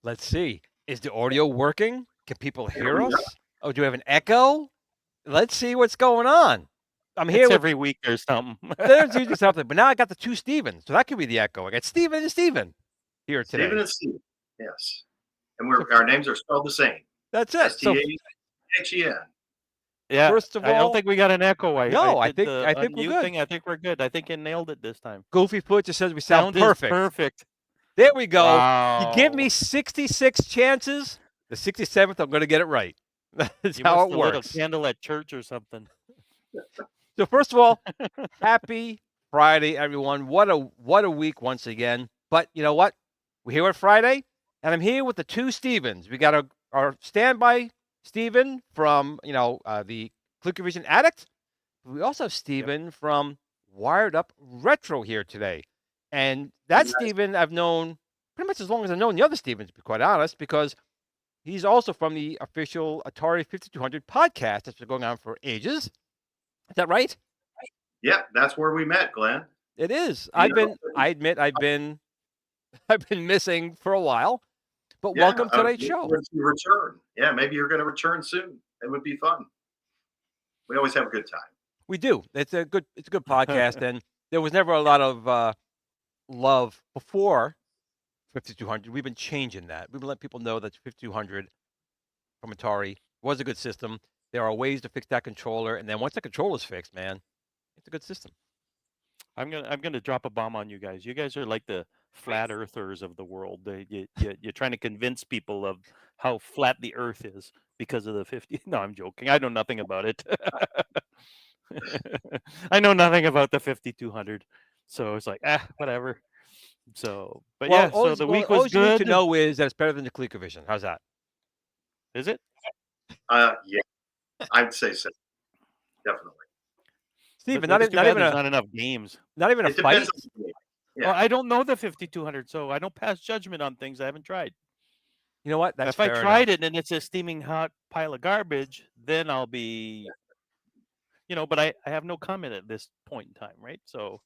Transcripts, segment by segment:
Let's see. Is the audio working? Can people hear us? Oh, do we have an echo? Let's see what's going on. I'm here It's with every week or something. there's usually something, but now I got the two Stevens, so that could be the echo. I got Steven and Steven here today. Steven and Steve. Yes. And our names are spelled the same. That's it. So S-T-A-H-E-N. Yeah. first of I don't all, think we got an echo. No, I did think- the I think we're unmute good. thing. I think we're good. I think you nailed it this time. Goofy Foot just says we sound Sound is perfect. perfect. There we go. Wow. You give me 66 chances. The 67th, I'm going to get it right. That's You how must it have lit works. a candle at church or something. So first of all, happy Friday, everyone. What a week once again. But you know what? We're here on Friday, and I'm here with the two Stevens. We got our standby Steven from the ClickerVision Addict. We also have Steven from Wired Up Retro here today. And that Nice. Steven I've known pretty much as long as I've known the other Stevens, to be quite honest, because he's also from the official Atari 5200 podcast that's been going on for ages. Is that right? Yeah, that's where we met, Glenn. It is. Yeah. I admit I've been missing for a while, but Yeah, welcome to tonight's maybe show. once you return. Yeah, maybe you're going to return soon. It would be fun. We always have a good time. We do. It's a good podcast, and there was never a lot of love before 5200. We've been changing that. We've been letting people know that 5200 from Atari was a good system. There are ways to fix that controller, and then once the controller's fixed, man, it's a good system. I'm gonna drop a bomb on you guys. You guys are like the flat earthers of the world. You're trying to convince people of how flat the Earth is because of the 50. No, I'm joking. I know nothing about it. I know nothing about the 5200, so it's like whatever. So, but yeah, so the week was all you need to good. know is that it's better than the ClickerVision. How's that? Is it? Yeah, I'd say so. Definitely. Steven, But not it's too even bad there's a not enough games. not even a It fight. depends on the game. Yeah. Well, I don't know the 5200, so I don't pass judgment on things I haven't tried. You know what? That's If I fair tried enough. it and it's a steaming hot pile of garbage, then I'll be, but I have no comment at this point in time, right? So,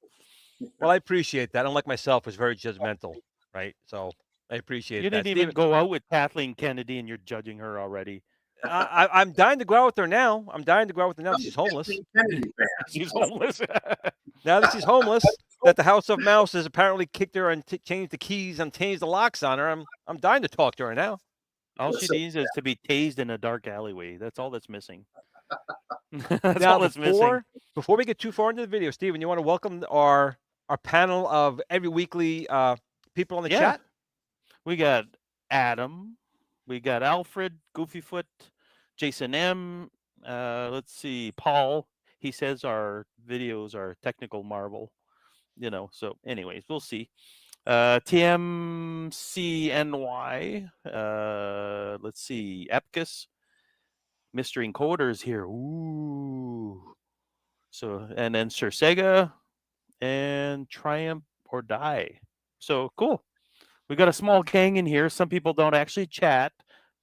Well, I appreciate that. Unlike myself, was very judgmental, right? So I appreciate You that, didn't even Steven. go out with Kathleen Kennedy, and you're judging her already. I'm dying to go out with her now. I'm dying to go out with her now. Oh, She's homeless. Kennedy fan. She's homeless. Now that she's homeless, that the House of Mouse has apparently kicked her and changed the keys and changed the locks on her. I'm dying to talk to her now. All That's she so needs is to be tased in a dark alleyway. That's all that's missing. That's Now all that's missing. before we get too far into the video, Steven, you want to welcome our panel of every weekly people on the Yeah. chat? We got Adam, we got Alfred, Goofyfoot, Jason M. Let's see, Paul. He says our videos are technical marvel. So anyways, we'll see. TMCNY. Let's see, Epkus. Mystery Encoder's here. Ooh. So, and then Sir Sega and Triumph or Die. So cool. We got a small gang in here. Some people don't actually chat,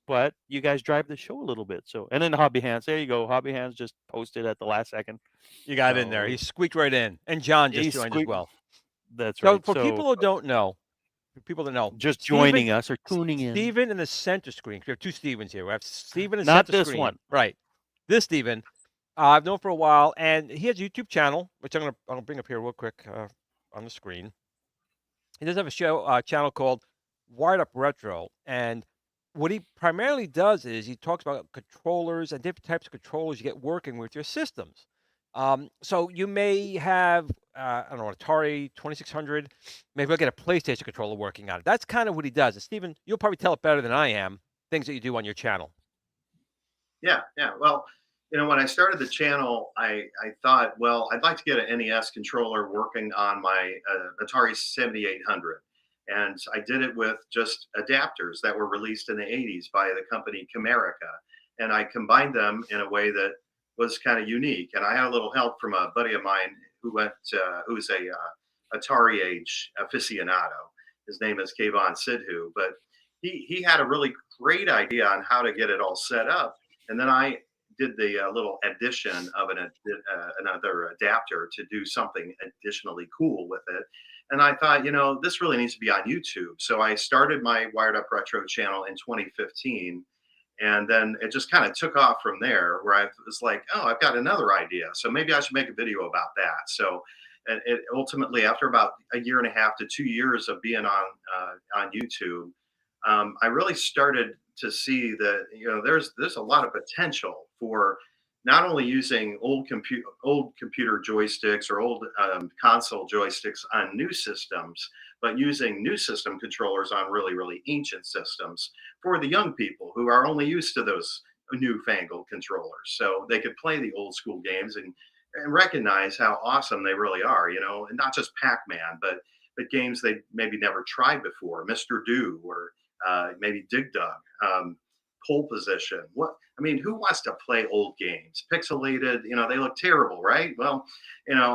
but you guys drive the show a little bit. So, and then Hobby Hands. There you go. Hobby Hands just posted at the last second. You got in there. He squeaked right in. And John just joined as well. That's So right. for people who don't know, just joining us or tuning in. Steven in the center screen. We have two Stevens here. We have Steven in the Not center this screen. one. Right. This Steven, I've known for a while, and he has a YouTube channel, which I'm gonna bring up here real quick on the screen. He does have a channel called Wired Up Retro, and what he primarily does is he talks about controllers and different types of controllers you get working with your systems. So you may have, I don't know, an Atari 2600, maybe you'll get a PlayStation controller working on it. That's kind of what he does. And Steven, you'll probably tell it better than I am, things that you do on your channel. Yeah. Well, when I started the channel, I thought, well, I'd like to get an NES controller working on my Atari 7800. And I did it with just adapters that were released in the 80s by the company Camerica. And I combined them in a way that was kind of unique. And I had a little help from a buddy of mine who's a Atari age aficionado. His name is Kayvon Sidhu, but he had a really great idea on how to get it all set up. And then I did the little addition of another adapter to do something additionally cool with it. And I thought, this really needs to be on YouTube. So I started my Wired Up Retro channel in 2015. And then it just kind of took off from there, where I was like, oh, I've got another idea. So maybe I should make a video about that. So and it ultimately, after about a year and a half to 2 years of being on YouTube, I really started to see that there's a lot of potential for not only using old computer joysticks or old console joysticks on new systems, but using new system controllers on really ancient systems for the young people who are only used to those newfangled controllers, so they could play the old school games and recognize how awesome they really are. And not just Pac-Man, but games they maybe never tried before, Mr. Do or maybe Dig Dug, Pole Position. Who wants to play old games? Pixelated, they look terrible, right? Well,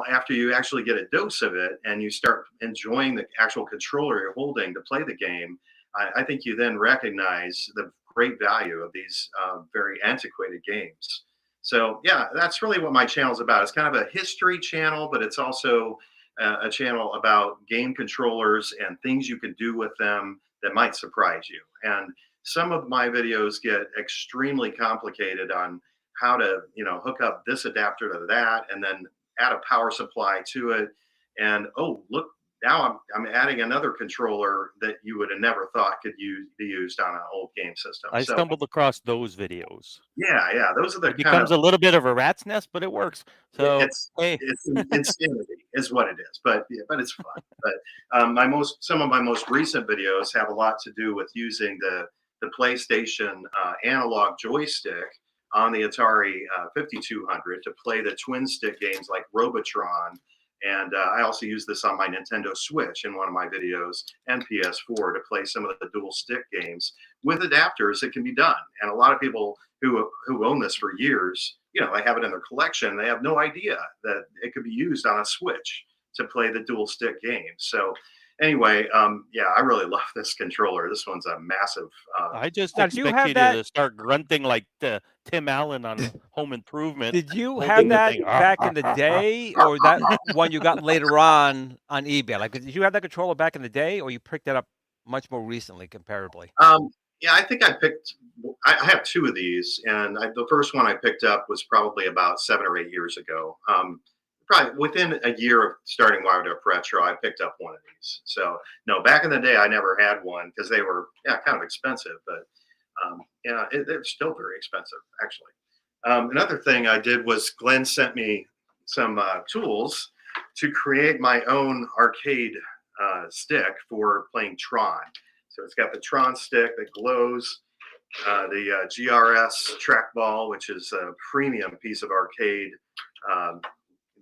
after you actually get a dose of it and you start enjoying the actual controller you're holding to play the game, I think you then recognize the great value of these very antiquated games. So yeah, that's really what my channel is about. It's kind of a history channel, but it's also a channel about game controllers and things you can do with them that might surprise you. And some of my videos get extremely complicated on how to, hook up this adapter to that and then add a power supply to it. And oh, look, now I'm adding another controller that you would have never thought could be used on an old game system. I stumbled across those videos. Yeah, those are the it becomes a little bit of a rat's nest, but it works. So it's insanity is what it is, but it's fun. But some of my most recent videos have a lot to do with using the PlayStation analog joystick on the Atari 5200 to play the twin stick games like Robotron. And I also use this on my Nintendo Switch in one of my videos and PS4 to play some of the dual stick games with adapters. It can be done. And a lot of people who own this for years, they have it in their collection. They have no idea that it could be used on a Switch to play the dual stick games. So anyway, I really love this controller. This one's a massive. I just expect you to start grunting like Tim Allen on Home Improvement. Did you have that back in the day, or that one you got later on eBay? Like, did you have that controller back in the day, or you picked that up much more recently, comparably? Yeah, I think I picked. I have two of these, and the first one I picked up was probably about 7 or 8 years ago. Probably within a year of starting Wired Up Retro, I picked up one of these. So no, back in the day, I never had one because they were kind of expensive, but they're still very expensive actually. Another thing I did was Glenn sent me some tools to create my own arcade stick for playing Tron. So it's got the Tron stick that glows, the GRS trackball, which is a premium piece of arcade um,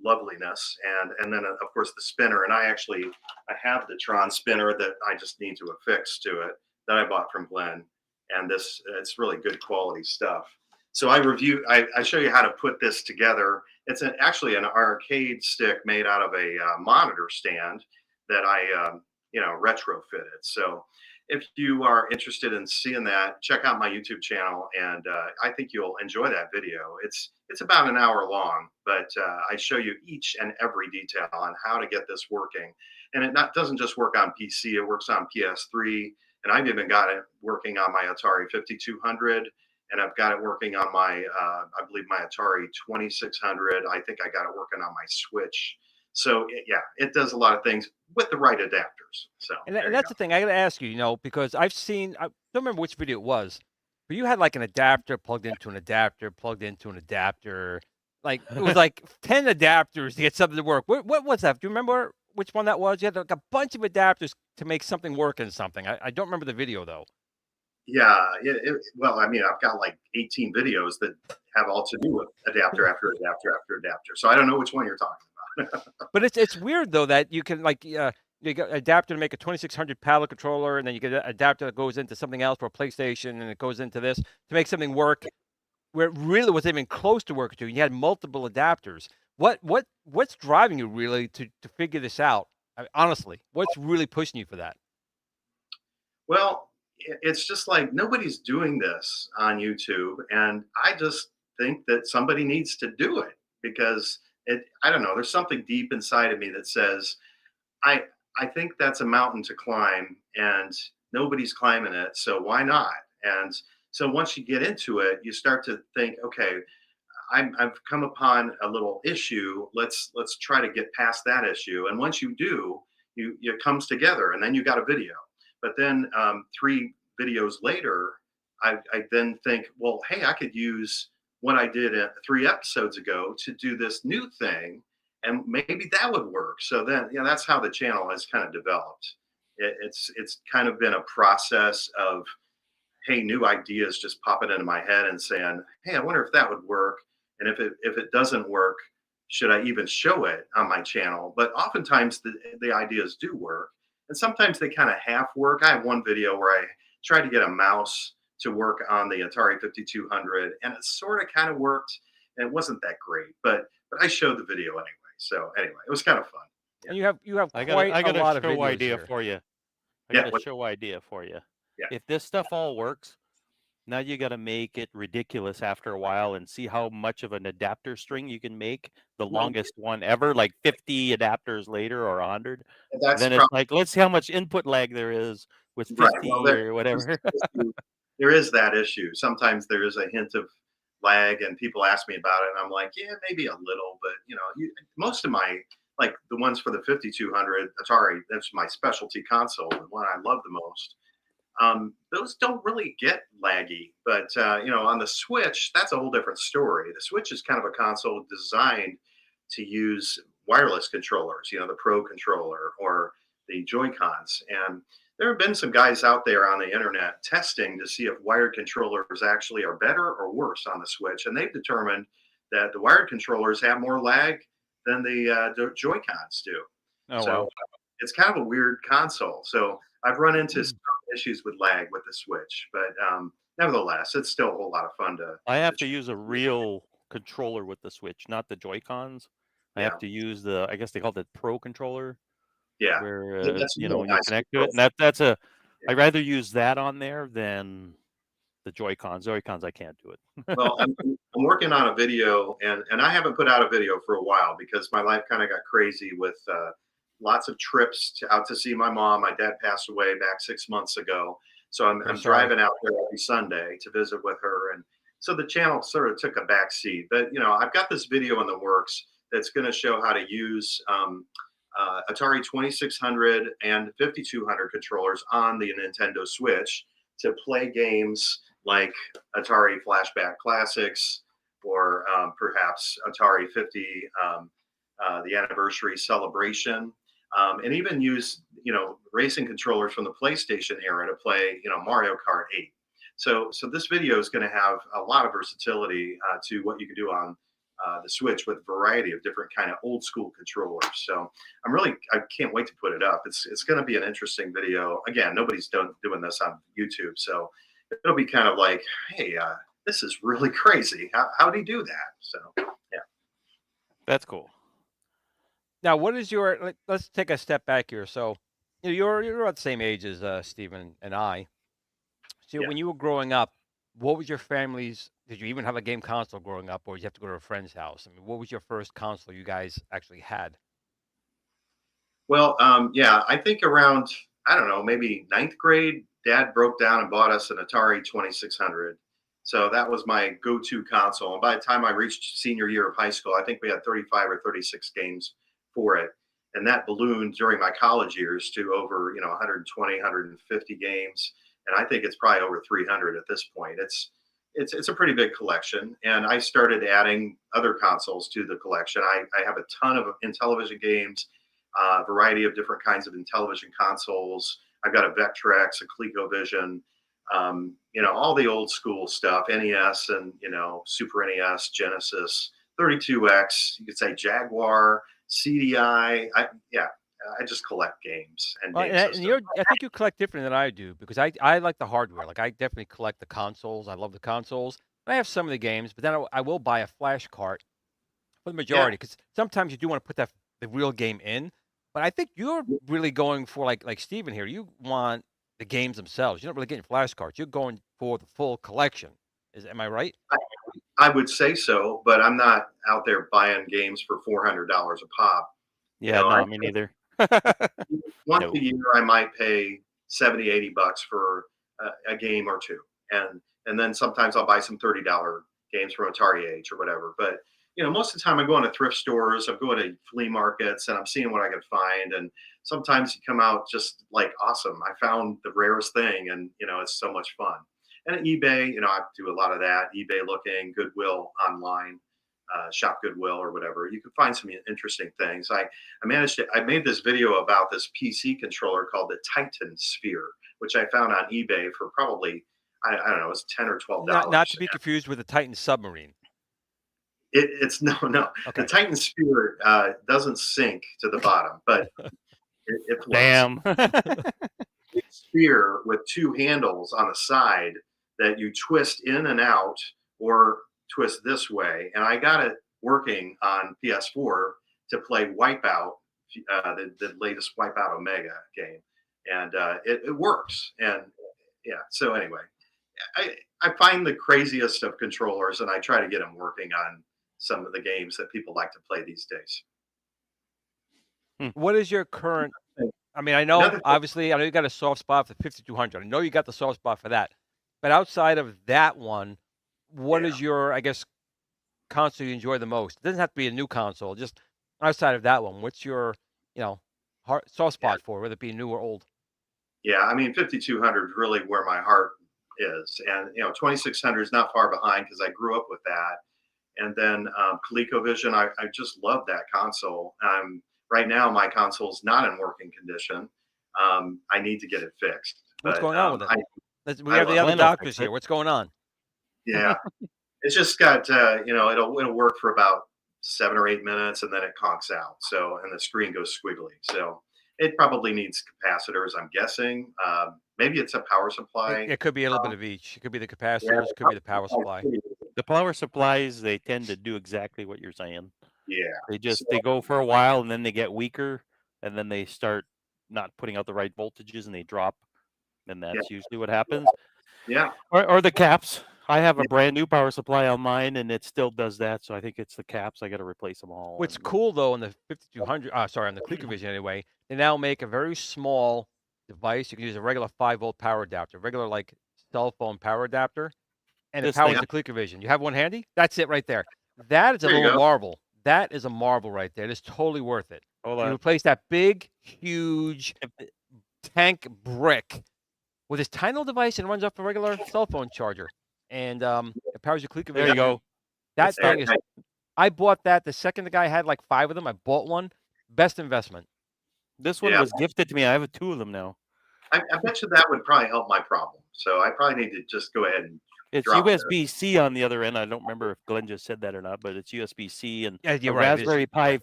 loveliness, and then of course the spinner. And I have the Tron spinner that I just need to affix to it that I bought from Glenn, and it's really good quality stuff. So I show you how to put this together. It's actually an arcade stick made out of a monitor stand that I retrofitted. So if you are interested in seeing that, check out my YouTube channel, and I think you'll enjoy that video. It's about an hour long, but I show you each and every detail on how to get this working. And doesn't just work on PC; it works on PS3, and I've even got it working on my Atari 5200, and I've got it working on my I believe my Atari 2600. I think I got it working on my Switch. So it does a lot of things with the right adapters. So And that's the thing I got to ask you, because I don't remember which video it was, but you had like an adapter plugged into an adapter, plugged into an adapter. Like it was like 10 adapters to get something to work. What was that? Do you remember which one that was? You had like a bunch of adapters to make something work in something. I don't remember the video though. Yeah, well, I mean, I've got like 18 videos that have all to do with adapter after adapter after adapter. So I don't know which one you're talking about. But it's weird though that you can like you get adapter to make a 2600 paddle controller, and then you get an adapter that goes into something else for a PlayStation, and it goes into this to make something work where it really wasn't even close to working to. You had multiple adapters. What's driving you really to figure this out? Honestly, what's really pushing you for that? Well, it's just like nobody's doing this on YouTube, and I just think that somebody needs to do it because I don't know, there's something deep inside of me that says I I think that's a mountain to climb, and nobody's climbing it, so why not? And so once you get into it, you start to think, okay, I've come upon a little issue. Let's try to get past that issue. And once you do, it comes together, and then you got a video. But then 3 videos later, I then think, well, hey, I could use what I did 3 episodes ago to do this new thing, and maybe that would work. So then, that's how the channel has kind of developed. It's kind of been a process of, hey, new ideas just popping into my head and saying, hey, I wonder if that would work. And if it doesn't work, should I even show it on my channel? But oftentimes the ideas do work, and sometimes they kind of half work. I have one video where I tried to get a mouse to work on the Atari 5200, and it sort of kind of worked, and it wasn't that great, but I showed the video anyway. So anyway, it was kind of fun. And you have I quite got a lot a of show videos idea here. for you. I Yeah, got a what- show idea for you. Yeah. If this stuff all works, now you got to make it ridiculous after a while and see how much of an adapter string you can make. The Well, longest one ever, like 50 adapters later or 100. that's Then it's like, let's see how much input lag there is with 50 right. Well, or whatever. there is that issue. Sometimes there is a hint of lag, and people ask me about it, and I'm like, yeah, maybe a little, but most of my, like the ones for the 5200 Atari, that's my specialty console, the one I love the most. Those don't really get laggy, but on the Switch, that's a whole different story. The Switch is kind of a console designed to use wireless controllers, the Pro controller or the Joy Cons, and there have been some guys out there on the internet testing to see if wired controllers actually are better or worse on the Switch, and they've determined that the wired controllers have more lag than the Joy Cons do. Oh, So wow. it's kind of a weird console. So I've run into some issues with lag with the Switch, but nevertheless, it's still a whole lot of fun to. I have to use a real controller with the Switch, not the Joy-Cons. I Yeah. have to use I guess they call it the Pro controller, Yeah, where that's you really when you nice connect to it, control. and that's Yeah. I'd rather use that on there than the Joy-Cons. Joy-Cons, I can't do it. Well, I'm working on a video, and I haven't put out a video for a while because my life kind of got crazy with lots of trips out to see my mom. My dad passed away back 6 months ago, so I'm Very sorry. driving out there every Sunday to visit with her, and so the channel sort of took a back seat. But I've got this video in the works that's going to show how to use Atari 2600 and 5200 controllers on the Nintendo Switch to play games like Atari Flashback Classics, or perhaps Atari 50, the anniversary celebration, and even use racing controllers from the PlayStation era to play Mario Kart 8. So this video is going to have a lot of versatility to what you can do on the Switch with a variety of different kind of old school controllers. So I can't wait to put it up. It's going to be an interesting video. Again, nobody's doing this on YouTube, so it'll be kind of like, hey, this is really crazy. How did he do that? So yeah, That's cool. Now, what is your? Let's take a step back here. So, you're about the same age as Stephen and I. So, yeah. when you were growing up, what was your family's? Did you even have a game console growing up, or did you have to go to a friend's house? I mean, what was your first console you guys actually had? Well, yeah, I think around, I don't know, maybe ninth grade, Dad broke down and bought us an Atari 2600. So that was my go-to console. And by the time I reached senior year of high school, I think we had 35 or 36 games for it. And that ballooned during my college years to over, 120, 150 games. And I think it's probably over 300 at this point. It's a pretty big collection. And I started adding other consoles to the collection. I have a ton of Intellivision games, a variety of different kinds of Intellivision consoles. I've got a Vectrex, a ColecoVision, all the old school stuff, NES and, Super NES, Genesis, 32X, you could say Jaguar, CDI. I just collect games and Well, game and systems. I think you collect different than I do because I like the hardware. Like I definitely collect the consoles. I love the consoles. I have some of the games, but then I will buy a flash cart for the Yeah, majority because sometimes you do want to put the real game in. But I think you're really going for like Steven here. You want the games themselves. You're not really getting flash carts. You're going for the full collection. Am I right? I, I would say so, but I'm not out there buying games for $400 a pop. Yeah, I no, me neither. once a No. year I might pay 70, $80 for a game or two, and then sometimes I'll buy some $30 games from Atari Age or whatever. But most of the time I'm going to thrift stores, I'm going to flea markets, and I'm seeing what I can find. And sometimes you come out just like, awesome, I found the rarest thing, and it's so much fun. And at eBay, I do a lot of that. eBay looking, Goodwill online, shop Goodwill or whatever. You can find some interesting things. I made this video about this PC controller called the Titan Sphere, which I found on eBay for probably, I don't know, it was $10 or $12. Not to be confused with the Titan submarine. It's no. Okay. The Titan Sphere doesn't sink to the bottom, but it floats. Damn. A sphere with two handles on the side that you twist in and out or twist this way. And I got it working on PS4 to play Wipeout, the latest Wipeout Omega game. And it works. And yeah, so anyway, I find the craziest of controllers and I try to get them working on some of the games that people like to play these days. What is your current? I mean, I know obviously I know you got a soft spot for 5200. I know you got the soft spot for that. But outside of that one, what is your, I guess, console you enjoy the most? It doesn't have to be a new console. Just outside of that one, what's your, soft spot for, whether it be new or old? Yeah, I mean, 5200 is really where my heart is, and 2600 is not far behind because I grew up with that. And then ColecoVision, I just love that console. Right now, my console is not in working condition. I need to get it fixed. What's But going on with it? We I have the love other it. doctors here. What's going on? yeah, it's just got it'll work for about 7 or 8 minutes and then it conks out. So and the screen goes squiggly. So it probably needs capacitors, I'm guessing. Maybe it's a power supply. It could be a little bit of each. It could be the capacitors. It could be the power supply. The power supplies, they tend to do exactly what you're saying. Yeah. They go for a while and then they get weaker and then they start not putting out the right voltages and they drop. And that's usually what happens. Yeah. Or the caps. I have a brand new power supply on mine, and it still does that. So I think it's the caps. I got to replace them all. What's and- cool though on the 5200, sorry, on the ColecoVision anyway, they now make a very small device. You can use a regular 5-volt power adapter, regular like cell phone power adapter, and it This powers thing, the ColecoVision. You have one handy? That's it right there. That is a There you little go. marvel. That is a marvel right there. It's totally worth it. hold You on. replace that big, huge If it- tank brick with this tiny little device and runs off a regular cell phone charger, and it powers your ColecoVision. There you go. That It's thing is. I bought that the second the guy had like 5 of them. I bought one. Best investment. This one Yeah. was gifted to me. I have 2 of them now. I bet you that would probably help my problem. So I probably need to just go ahead and It's drop it. USB-C on the other end. I don't remember if Glenn just said that or not, but it's USB-C and Yeah, you're a right.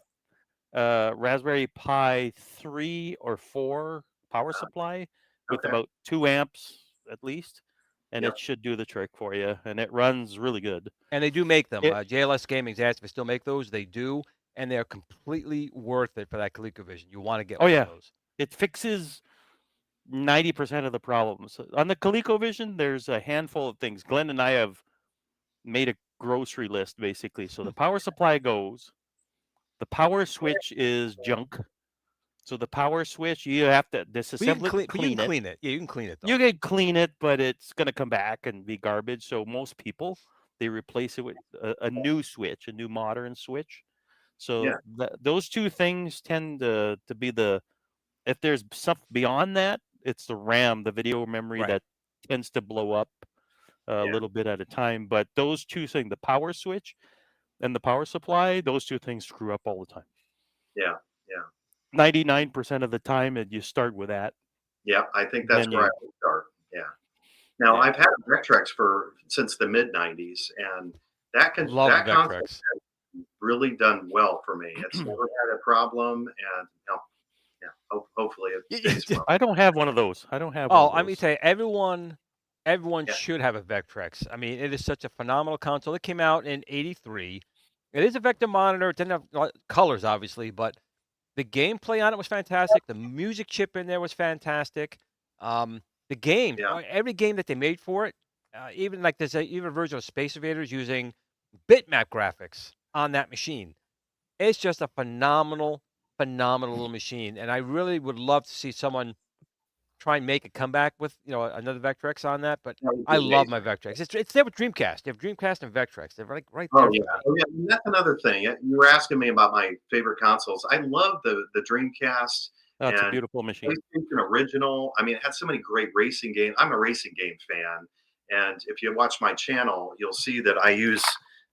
Raspberry Pi 3 or 4 power supply with Okay. about 2 amps at least, and Yep. it should do the trick for you. And it runs really good. And they do make them. It- JLS Gaming's asked if they still make those. They do, and they're completely worth it for that ColecoVision. You want to get Oh, one yeah. of those. It fixes 90% of the problems on the ColecoVision. There's a handful of things. Glenn and I have made a grocery list basically. So the power supply goes. The power switch is junk. So the power switch, you have to disassemble it, But you clean can it. clean it. Yeah, you can clean it though. You can clean it, but it's going to come back and be garbage. So most people, they replace it with a new switch, a new modern switch. So Yeah. those 2 things tend to be if there's something beyond that, it's the RAM, the video memory Right. that tends to blow up a Yeah. little bit at a time. But those 2 things, the power switch and the power supply, those 2 things screw up all the time. Yeah. Yeah. 99% of the time, and you start with that. Yeah. I think that's Then where I you- would start. Yeah. Now Yeah. I've had a Vectrex since the mid '90s, and that Love that the console Vectrex. has really done well for me. It's never had a problem, and yeah, hopefully it stays well. I don't have one of those. I don't have Oh, one of let me those. tell you, everyone Yeah. should have a Vectrex. I mean, it is such a phenomenal console. It came out in '83. It is a vector monitor. It didn't have colors, obviously, but the gameplay on it was fantastic. The music chip in there was fantastic. The game, Yeah. every game that they made for it, even like there's even a version of Space Invaders using bitmap graphics on that machine. It's just a phenomenal little machine, and I really would love to see someone try and make a comeback with another Vectrex on that. But That would be I love my amazing. Vectrex. It's there with Dreamcast. You have Dreamcast and Vectrex. They're like right Oh there. yeah. for me. Oh yeah. And that's another thing. You were asking me about my favorite consoles. I love the Dreamcast Oh, it's a and beautiful machine. PlayStation Original. I mean, it had so many great racing games. I'm a racing game fan, and if you watch my channel, you'll see that I use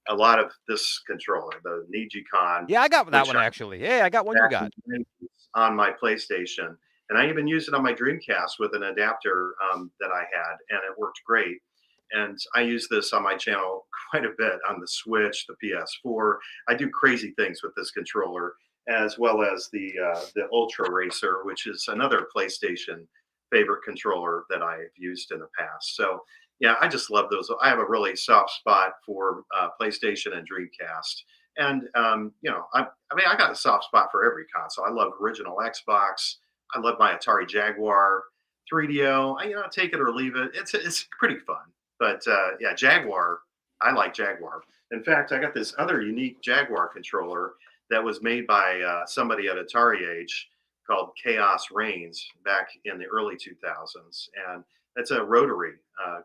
a lot of this controller, the Nijicon. Yeah, I got that which one I actually. Yeah, I got one you back got. in the 90s on my PlayStation, and I even used it on my Dreamcast with an adapter that I had, and it worked great. And I use this on my channel quite a bit on the Switch, the PS4. I do crazy things with this controller, as well as the Ultra Racer, which is another PlayStation favorite controller that I've used in the past. So yeah, I just love those. I have a really soft spot for PlayStation and Dreamcast. And I mean, I got a soft spot for every console. I love original Xbox. I love my Atari Jaguar, 3DO. Take it or leave it. It's pretty fun. But yeah, Jaguar. I like Jaguar. In fact, I got this other unique Jaguar controller that was made by somebody at Atari Age called Chaos Reigns back in the early 2000s, and it's a rotary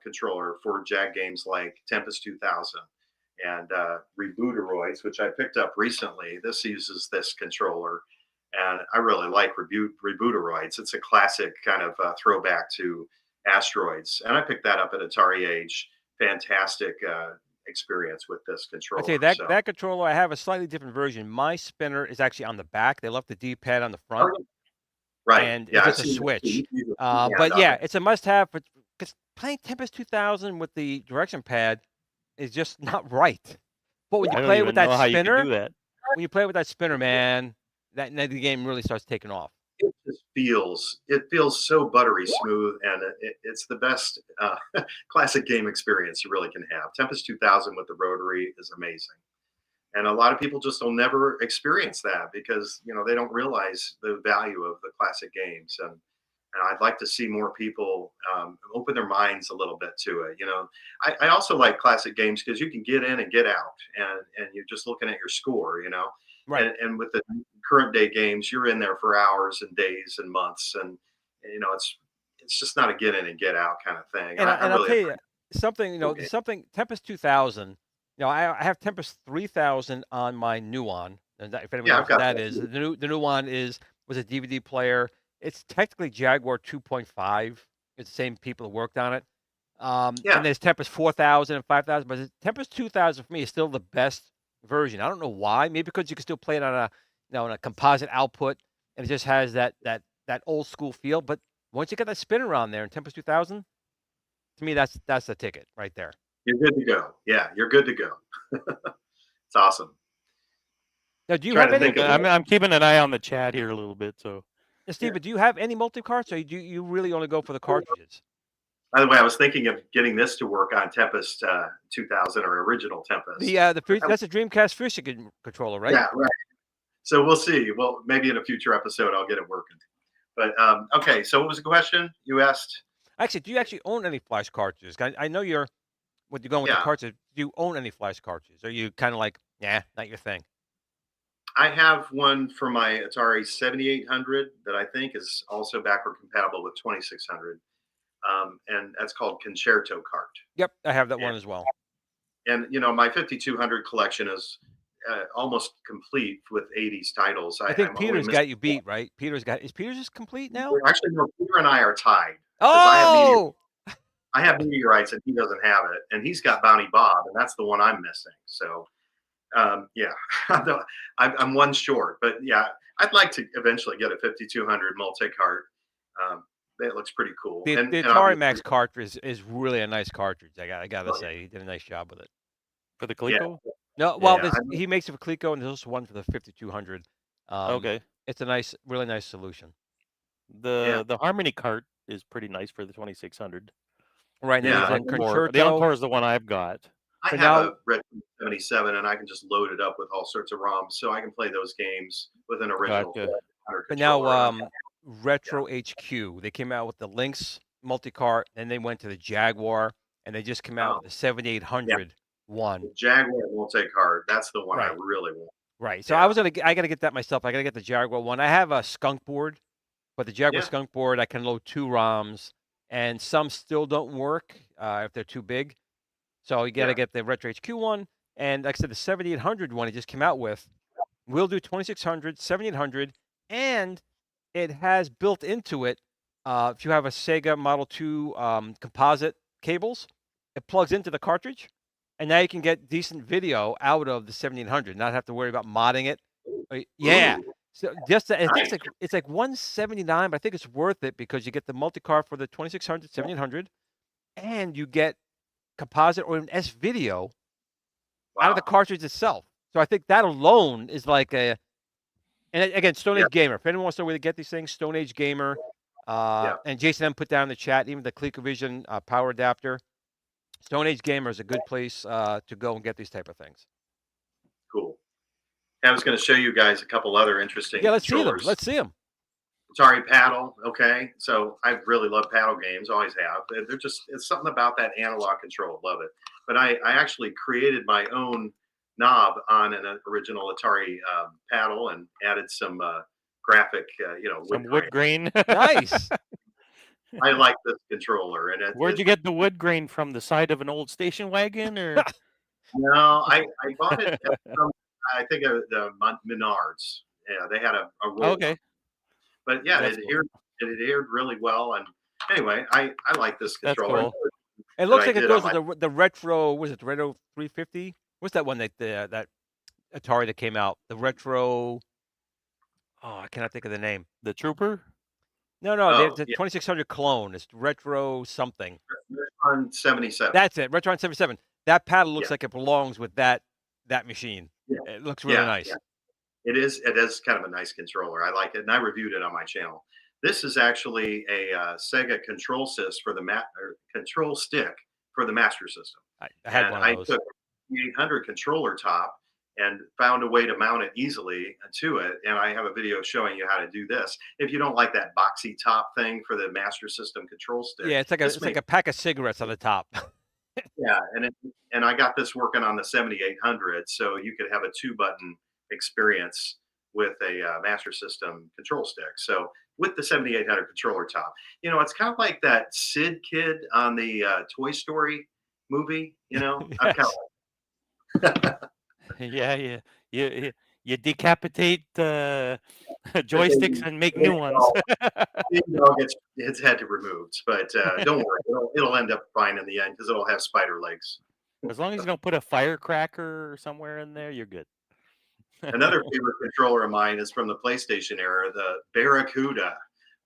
controller for Jag games like Tempest 2000 and Rebooteroids, which I picked up recently. This uses this controller, and I really like Rebooteroids. It's a classic kind of throwback to Asteroids, and I picked that up at Atari Age. Fantastic experience with this controller. I tell you that controller, I have a slightly different version. My spinner is actually on the back. They left the D-pad on the front. Right. And Yeah, it's just a switch. But yeah, it's a must-have. Because playing Tempest 2000 with the direction pad is just not right. But when you play with that spinner, when you play with that spinner, man, the game really starts taking off. It just feels so buttery smooth, and it's the best classic game experience you really can have. Tempest 2000 with the rotary is amazing. And a lot of people just will never experience that because they don't realize the value of the classic games. And and I'd like to see more people open their minds a little bit to it. I also like classic games because you can get in and get out, and you're just looking at your score. Right. And with the current day games, you're in there for hours and days and months, and it's just not a get in and get out kind of thing. And, I I'll really tell you something, something Tempest 2000, I have Tempest 3000 on my Nuon. And if anyone Yeah, knows I've what got that that. is, the Nuon was a DVD player. It's technically Jaguar 2.5. It's the same people that worked on it. Yeah, And there's Tempest 4000 and 5000, but Tempest 2000 for me is still the best version. I don't know why. Maybe because you can still play it on on a composite output, and it just has that old school feel. But once you get that spinner on there in Tempest 2000, to me that's the ticket right there. you're good to go. Yeah, you're good to go. It's awesome. Now, do you Trying have to any? think of I'm keeping an eye on the chat here a little bit. So Steven, do you have any multi carts, or do you really only go for the cartridges? By the way, I was thinking of getting this to work on Tempest 2000 or original Tempest. That's a Dreamcast Fishing controller, right? Yeah, right. So we'll see. Well, maybe in a future episode I'll get it working. But okay, so what was the question you asked? Actually, do you actually own any flash cartridges? I know you're going with the Yeah, cartridge. Do you own any flash cartridges? Or are you kind of like, yeah, not your thing? I have one for my Atari 7800 that I think is also backward compatible with 2600, and that's called Concerto Cart. Yep, I have that And, one as well. and my 5200 collection is almost complete with 80s titles. I think I'm only Peter's missing. got you beat, right? Is Peter's just complete now? Actually, no, Peter and I are tied because Oh, I have meteorites and he doesn't have it, and he's got Bounty Bob, and that's the one I'm missing. So, yeah, I'm one short, but yeah, I'd like to eventually get a 5200 multi-cart. That looks pretty cool. the And Atari obviously, Max cartridge is really a nice cartridge. I gotta say, he did a nice job with it. for the yeah, Coleco, No, well, yeah, he makes it for Coleco, and there's also one for the 5200. okay. It's a really nice solution. yeah, The Harmony cart is pretty nice for the 2600. Right now, yeah. there's a The Concerto. Encore is the one I've got. I But have now, a Red 77, and I can just load it up with all sorts of ROMs, so I can play those games with an original Gotcha. but now, controller. Retro HQ, they came out with the Lynx multi-cart, and they went to the Jaguar, and they just came out with the Yeah, 7800 one. the Jaguar multi-cart. That's the one I Right, really want. right. So Yeah, I gotta get that myself. I gotta get the Jaguar one. I have a Skunk board, but the Jaguar yeah, Skunk board, I can load 2 ROMs, and some still don't work if they're too big. So you got to yeah. get the Retro HQ one. And like I said, the 7800 one it just came out with will do 2600, 7800, and it has built into it, if you have a Sega Model 2 composite cables, it plugs into the cartridge. And now you can get decent video out of the 7800, not have to worry about modding it. Yeah. Ooh, So I think nice. it's like 179, but I think it's worth it because you get the multi-card for the 2600, 7800, and you get composite or an S video out of the Wow. cartridge itself. So I think that alone is like again, Stone Yeah, Age Gamer. If anyone wants to know where to get these things, Stone Age Gamer, yeah. and Jason M put down in the chat, even the ColecoVision power adapter. Stone Age Gamer is a good place to go and get these type of things. Cool. I was going to show you guys a couple other interesting Yeah, let's see them. controllers. Let's see them. Atari Paddle. Okay, so I really love paddle games. Always have. They're just it's something about that analog control. Love it. But I actually created my own knob on an original Atari paddle and added some graphic, Some wood wood grain. grain. Nice. I like this controller, and Where'd you get the wood grain from? The side of an old station wagon, or? no, I bought it from I think the Menards. Yeah, they had a roll. Okay, But yeah, that's cool. it adhered really well. And anyway, I like this That's controller cool. It that looks I like it did goes on my. with the retro. Was it the retro 350? What's that one that that Atari that came out? The retro. Oh, I cannot think of the name. The Trooper. No, Oh the yeah, 2600 clone. It's retro something. on 77. That's it. Retron 77. That paddle looks Yeah, like it belongs with that machine. yeah, It looks really nice. yeah. It is kind of a nice controller. I like it, and I reviewed it on my channel. This is actually a Sega control control stick for the Master System. I had And one I of those. took the 800 controller top and found a way to mount it easily to it. And I have a video showing you how to do this. If you don't like that boxy top thing for the Master System control stick, Yeah, it's like a pack of cigarettes on the top. yeah, and I got this working on the 7800, so you could have a 2-button experience with a Master System control stick. So with the 7800 controller top, it's kind of like that Sid kid on the Toy Story movie. I'm kind of Yeah, yeah. You decapitate joysticks and make new ones. gets its head removed, but don't worry, it'll end up fine in the end because it'll have spider legs. As long as you don't put a firecracker somewhere in there, you're good. Another favorite controller of mine is from the PlayStation era, the Barracuda.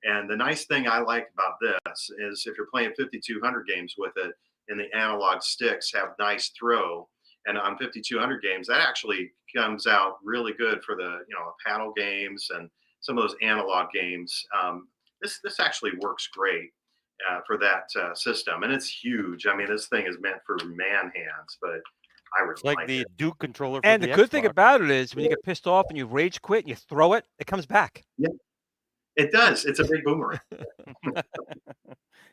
And the nice thing I like about this is if you're playing 5200 games with it, and the analog sticks have nice throw. And on 5200 games, that actually comes out really good for the paddle games and some of those analog games. This actually works great for that system, and it's huge. I mean, this thing is meant for man hands, but I really It's like like the it. Duke controller. And the good thing about it is when you get pissed off and you rage quit and you throw it, it comes back. Yeah, it does. It's a big boomerang.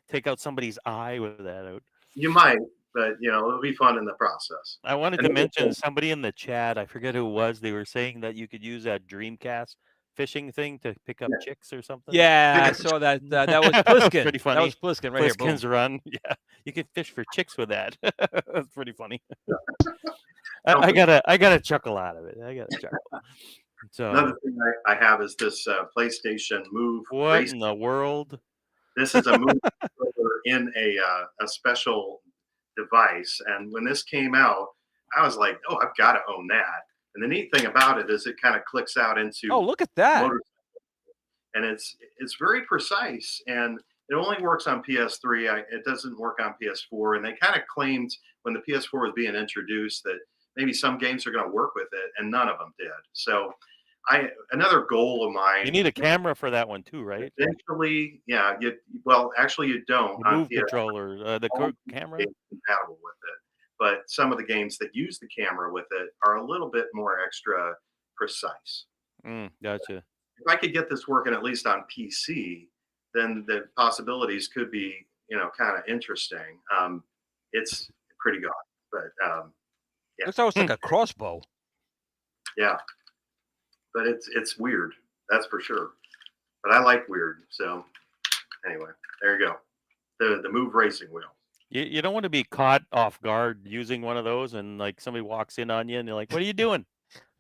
Take out somebody's eye with that out. You might, but it'll be fun in the process. I wanted to mention somebody in the chat. I forget who it was. They were saying that you could use that Dreamcast fishing thing to pick up chicks or something. Yeah, I saw that. That was Pliskin. Pretty funny. That was Pliskin right Pliskin's here. Run. Yeah, you can fish for chicks with that. That's pretty funny. I gotta chuckle out of it. I gotta chuckle. So another thing I have is this PlayStation Move. What in the world? This is a Move controller in a special device, and when this came out, I was like, "Oh, I've got to own that." And the neat thing about it is it kind of clicks out into Oh, look at that! And it's very precise, and it only works on PS3. It doesn't work on PS4, and they kind of claimed when the PS4 was being introduced that maybe some games are going to work with it, and none of them did. So, another goal of mine. You need a camera for that one too, right? Eventually, yeah. Actually, you don't. The Move controller, the camera compatible with it, but some of the games that use the camera with it are a little bit more extra precise. Gotcha. If I could get this working at least on PC, then the possibilities could be, kind of interesting. It's pretty good, but yeah. Looks almost like a crossbow. Yeah, but it's weird, that's for sure. But I like weird, so anyway, there you go. The Move racing wheel. You don't want to be caught off guard using one of those, and like somebody walks in on you, and you're like, "What are you doing?"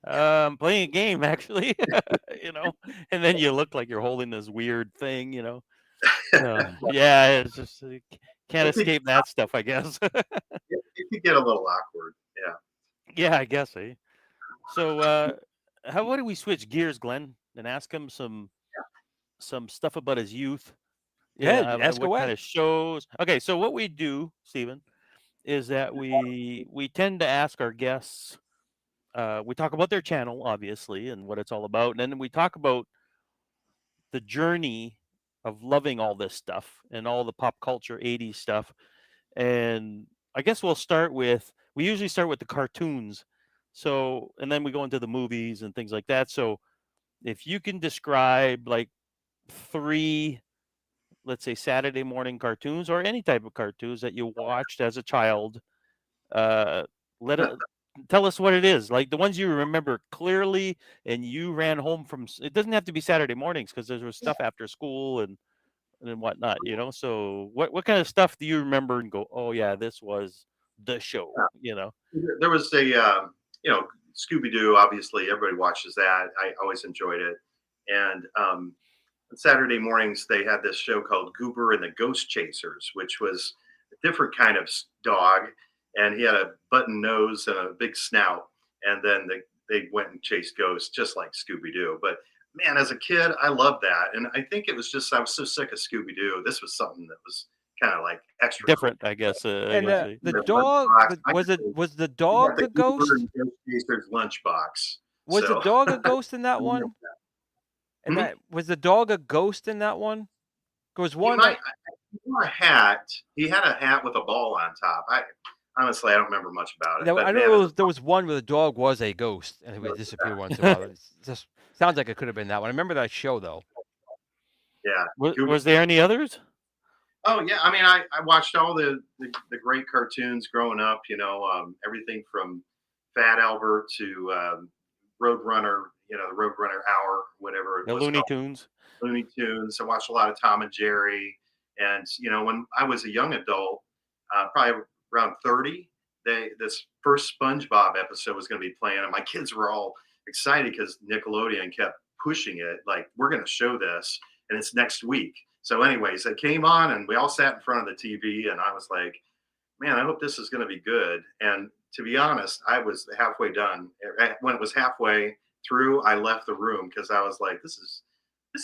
I'm playing a game, actually. And then you look like you're holding this weird thing, yeah, it's just can't escape that stuff, I guess. It could get a little awkward. Yeah. Yeah, I guess. So, why do we switch gears, Glenn, and ask him some stuff about his youth? Yeah, ask what away. kind of shows? Okay, so what we do, Stephen, is that we tend to ask our guests. We talk about their channel, obviously, and what it's all about, and then we talk about the journey of loving all this stuff and all the pop culture 80s stuff. And I guess we usually start with the cartoons. So, and then we go into the movies and things like that. So if you can describe like 3, let's say Saturday morning cartoons or any type of cartoons that you watched as a child, tell us what it is, like the ones you remember clearly and you ran home from. It doesn't have to be Saturday mornings because there was stuff after school and whatnot, so what kind of stuff do you remember and go, oh yeah, this was the show? There was a Scooby-Doo. Obviously everybody watches that. I always enjoyed it. And on Saturday mornings they had this show called Goober and the Ghost Chasers, which was a different kind of dog, and he had a button nose and a big snout, and then they went and chased ghosts just like Scooby-Doo. But man, as a kid, I loved that, and I think it was just I was so sick of Scooby-Doo. This was something that was kind of like extra different, I guess. And the dog was the dog the ghost? Chaser's lunchbox. Was the dog a ghost in that one? And that was the dog a ghost in that one? There was one. He wore a hat. He had a hat with a ball on top. honestly, I don't remember much about it. Now, But I man, know there was one where the dog was a ghost and he would disappear once in a while. It just sounds like it could have been that one. I remember that show though. yeah. Was there any others? Oh yeah, I mean, I watched all the great cartoons growing up. Everything from Fat Albert to Roadrunner. The Roadrunner Hour, whatever it The was Looney called. Tunes. Looney Tunes. I watched a lot of Tom and Jerry, and when I was a young adult, probably around 30, this first SpongeBob episode was going to be playing, and my kids were all excited because Nickelodeon kept pushing it, like we're going to show this, and it's next week. So, anyways, it came on, and we all sat in front of the TV, and I was like, man, I hope this is going to be good. And to be honest, I was halfway done. When it was halfway through, I left the room because I was like, this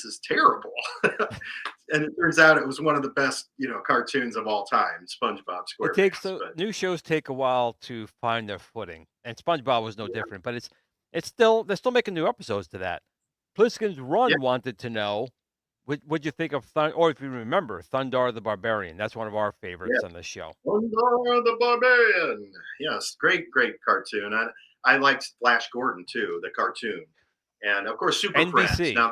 is terrible. And it turns out it was one of the best, cartoons of all time, SpongeBob SquarePants. New shows take a while to find their footing, and SpongeBob was no different. But it's still they're still making new episodes to that. Pliskin's Run wanted to know what'd you think of or if you remember Thundar the Barbarian. That's one of our favorites on the show. Thundar the Barbarian. Yes, great cartoon. I liked Flash Gordon too, the cartoon, and of course Super NBC. Friends. Now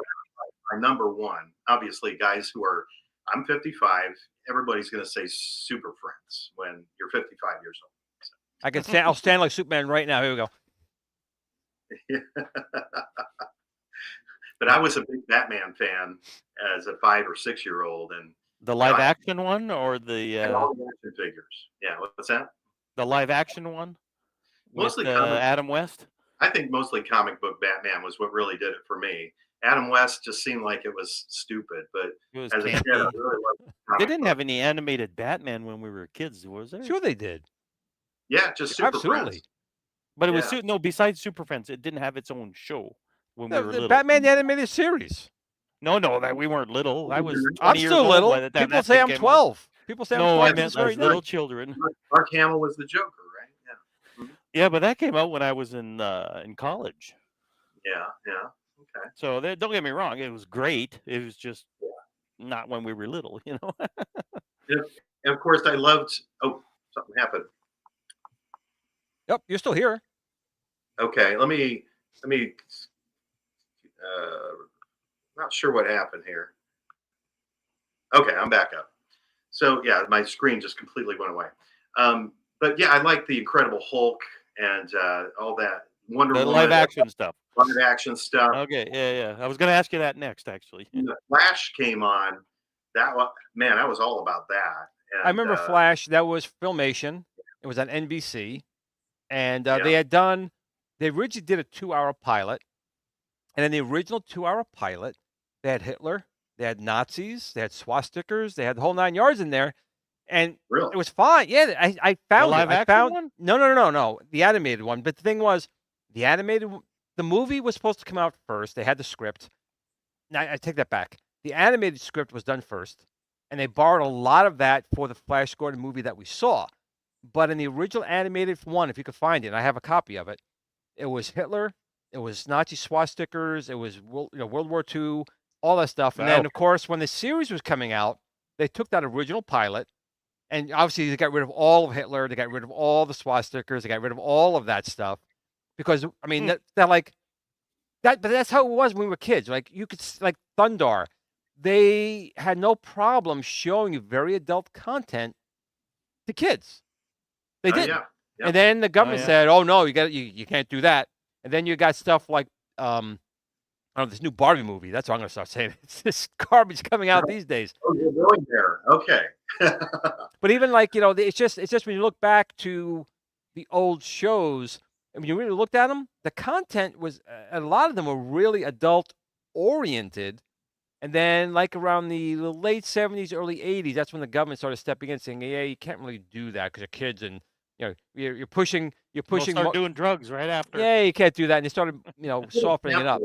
my number one. Obviously, guys I'm 55. Everybody's going to say Super Friends when you're 55 years old. So. I'll stand like Superman right now. Here we go. But I was a big Batman fan as a 5 or 6 year old, and the live action one or the all the action figures. Yeah, what's that? The live action one. Mostly with Adam West. I think mostly comic book Batman was what really did it for me. Adam West just seemed like it was stupid, but as a kid, I really loved they didn't have any animated Batman when we were kids, was there? Sure, they did. Yeah, just Super absolutely. Friends. But it was besides Super Friends, it didn't have its own show when we were little. Batman the animated series. No, that we weren't little. I was 20 I'm years still old little. by the time People say I'm 12. People say I'm 12. No, I meant as little children. Mark Hamill was the Joker, right? Yeah. Mm-hmm. Yeah, but that came out when I was in college. Yeah. Okay. So don't get me wrong, it was great. It was just not when we were little, And of course, I loved. Oh, something happened. Yep, you're still here. Okay, let me. Not sure what happened here. Okay, I'm back up. So yeah, my screen just completely went away. But yeah, I like the Incredible Hulk and all that Wonder Woman. Live action stuff. Live action stuff. Okay, yeah. I was going to ask you that next, actually. When the Flash came on, that was all about that. And, I remember Flash. That was Filmation. It was on NBC, and they originally did a 2-hour pilot, and in the original 2-hour pilot, they had Hitler, they had Nazis, they had swastikas, they had the whole 9 yards in there, and really? It was fine. Yeah, I found the live action one? No, the animated one. But the thing was, the movie was supposed to come out first. They had the script. Now I take that back. The animated script was done first, and they borrowed a lot of that for the Flash Gordon movie that we saw. But in the original animated one, if you could find it, and I have a copy of it, it was Hitler, it was Nazi swastikas, it was World War II, all that stuff. And then, of course, when the series was coming out, they took that original pilot, and obviously they got rid of all of Hitler, they got rid of all the swastikas, they got rid of all of that stuff. Because, I mean, they're like, but that's how it was when we were kids. Like, you could, like Thundar, they had no problem showing you very adult content to kids. They didn't. Yeah. And then the government said, "Oh no, you can't do that." And then you got stuff like this new Barbie movie. That's what I'm going to start saying. It's this garbage coming out these days. Oh, you're going there. Okay. But even like, it's just when you look back to the old shows, and when you really looked at them, the content was a lot of them were really adult oriented. And then, like around the late 70s, early 80s, that's when the government started stepping in, saying, "Yeah, you can't really do that because you're kids, and you're pushing." We'll start doing drugs right after. Yeah, you can't do that, and they started, softening it up.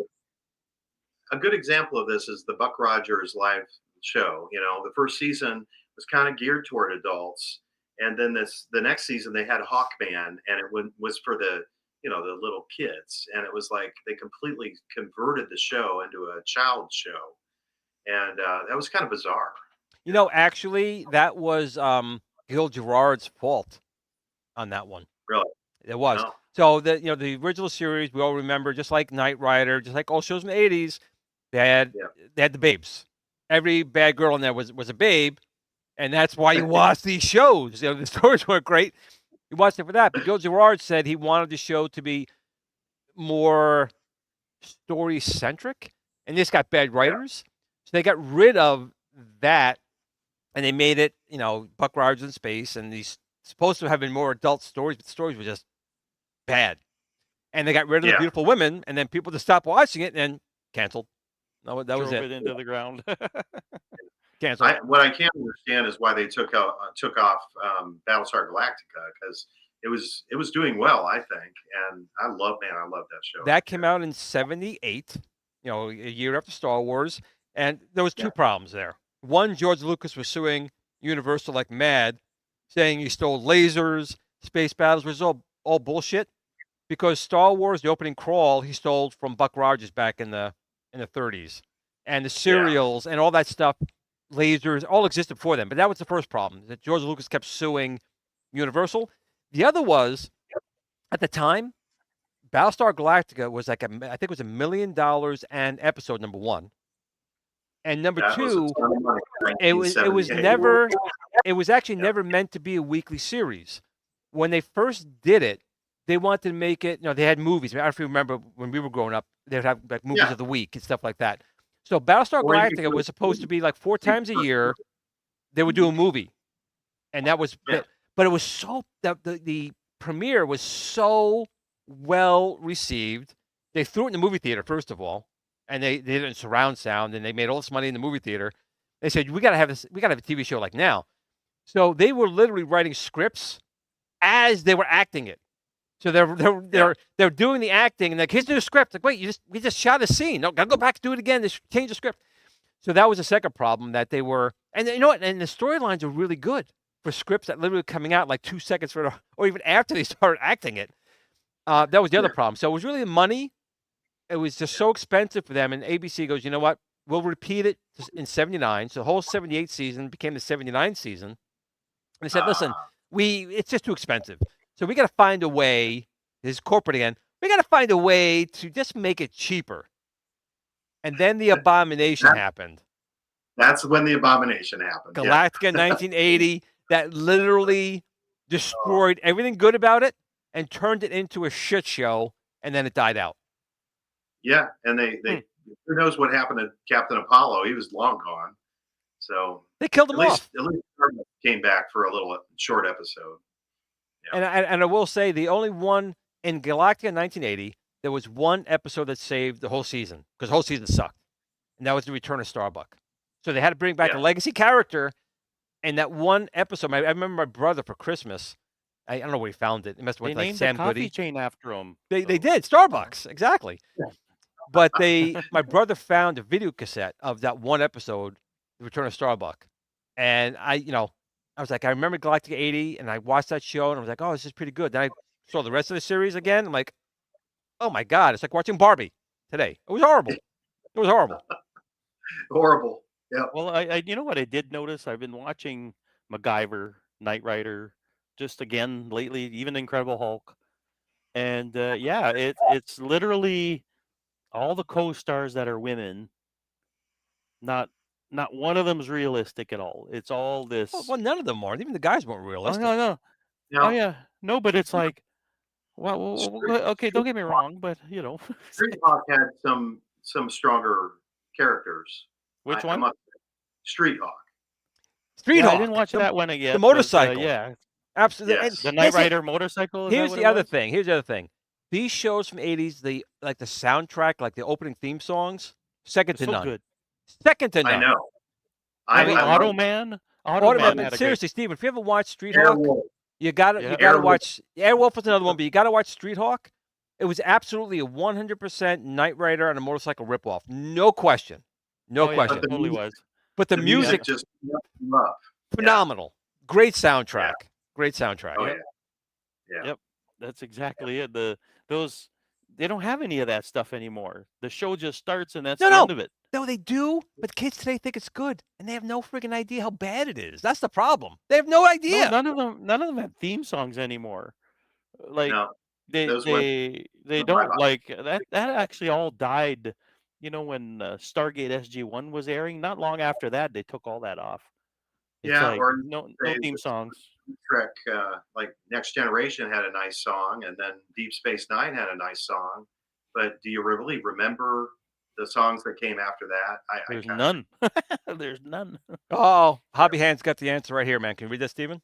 A good example of this is the Buck Rogers live show. The first season was kind of geared toward adults, and then the next season they had Hawkman, and it was for the the little kids, and it was like they completely converted the show into a child show. And that was kind of bizarre. Actually, that was Gil Gerard's fault. on that one. Really? It was. No. So the original series we all remember, just like Knight Rider, just like all shows in the 80s, they had the babes. Every bad girl in there was a babe, and that's why you watch these shows. The stories weren't great. You watched it for that. But Gil Gerard said he wanted the show to be more story centric, and this got bad writers, so they got rid of that, and they made it, Buck Rogers in space, and these supposed to have been more adult stories, but the stories were just bad, and they got rid of the beautiful women, and then people just stopped watching it and canceled. No, that was Drove it. it into the ground. Canceled. What I can't understand is why they took off Battlestar Galactica, because it was doing well, I think, and I love that show. That came out in '78, a year after Star Wars, and there was two problems there. One, George Lucas was suing Universal like mad, saying he stole lasers, space battles, which was all bullshit, because Star Wars, the opening crawl, he stole from Buck Rogers back in the 30s, and the serials and all that stuff, lasers, all existed before them. But that was the first problem, that George Lucas kept suing Universal. The other was, at the time, Battlestar Galactica was like I think it was $1 million an episode, number one, and number two, it was actually never meant to be a weekly series. When they first did it, they wanted to make it. They had movies. I don't know if you remember when we were growing up, they'd have like movies of the week and stuff like that. So Battlestar Galactica was supposed to be like 4 times a year. They would do a movie, and that was. But it was so the premiere was so well received. They threw it in the movie theater first of all, and they did it in surround sound, and they made all this money in the movie theater. They said, we gotta have this. We gotta have a TV show like now. So they were literally writing scripts as they were acting it. So they're doing the acting, and like, here's the new script. Like, wait, we just shot a scene. No, gotta go back and do it again. They change the script. So that was the second problem, that they were, and you know what? And the storylines are really good for scripts that literally coming out like 2 seconds or even after they started acting it. That was the other problem. So it was really the money. It was just so expensive for them. And ABC goes, you know what? We'll repeat it in '79. So the whole '78 season became the '79 season. And they said, listen, it's just too expensive. So we got to find a way. This is corporate again. We got to find a way to just make it cheaper. And then the abomination happened. That's when the abomination happened. Galactica 1980, that literally destroyed everything good about it and turned it into a shit show, and then it died out. Yeah, and they who knows what happened to Captain Apollo? He was long gone. So they killed him off. At least came back for a little short episode. Yeah. And I will say, the only one in Galactica 1980, there was one episode that saved the whole season, because the whole season sucked, and that was the return of Starbuck. So they had to bring back a legacy character, and that one episode, I remember my brother for Christmas, I don't know where he found it. It must have went like Sam Goody. They named Goody. the coffee chain after him. They did, Starbucks, exactly. Yeah. But my brother found a video cassette of that one episode, The Return of Starbuck, and I was like, I remember Galactica 80, and I watched that show, and I was like, oh, this is pretty good. Then I saw the rest of the series again. I'm like, oh my God, it's like watching Barbie today. It was horrible. It was horrible. Horrible. Yeah. Well, I you know what I did notice? I've been watching MacGyver, Knight Rider, just again lately, even Incredible Hulk, and it's literally all the co-stars that are women. Not one of them is realistic at all. It's all this. Well, none of them are. Even the guys weren't realistic. Oh, no. Oh yeah, no, but it's like, well, okay, don't get me wrong, but Street Hawk had some stronger characters. Which one? Street Hawk. Street Hawk. I didn't watch that one again. The motorcycle. Yeah, absolutely. Yes. The Knight Rider motorcycle. Here's the other thing. These shows from '80s, the soundtrack, like the opening theme songs, second to none. Good. Second to none. I know. Automan. Seriously, Steven, if you ever watched Street Hawk, you gotta watch. Airwolf was another one, but you gotta watch Street Hawk. It was absolutely a 100% Knight Rider on a motorcycle ripoff. No question. No question. It totally was. But the music just phenomenal. Yeah. Great soundtrack. Yeah. Great soundtrack. Oh, yeah. Yep. That's exactly it. They don't have any of that stuff anymore. The show just starts, and that's the end of it. No, they do, but kids today think it's good, and they have no freaking idea how bad it is. That's the problem. They have no No, idea. none of them have theme songs anymore. Like No, they those went don't bye-bye. like that actually all died. When Stargate SG-1 was airing, not long after that, they took all that off. It's Yeah, like or no they theme songs. Trek, like Next Generation had a nice song, and then Deep Space Nine had a nice song. But do you really remember the songs that came after that? I There's kind of none. There's none. Oh, Hobby Hand's got the answer right here, man. Can you read that, Steven?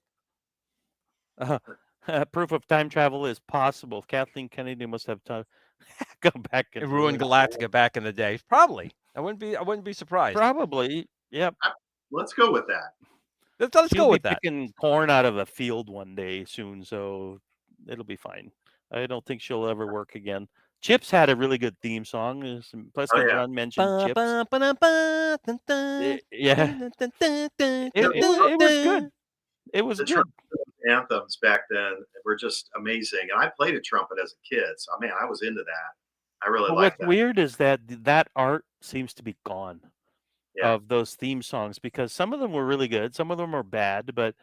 Proof of time travel is possible. Kathleen Kennedy must have time go back It and ruined Galactica back in the day. Probably. I wouldn't be surprised. Probably. Yep. let's go with that. Let's She'll go be with that. picking corn out of a field one day soon, so it'll be fine. I don't think she'll ever work again. Chips had a really good theme song. Plus, Oh that yeah, John mentioned Chips. Yeah, you know, it was good. It was the good. trumpet anthems back then were just amazing, and I played a trumpet as a kid, so man, I was into that. I really But liked what's that. weird is that art seems to be gone Yeah, of those theme songs because some of them were really good, some of them were bad, but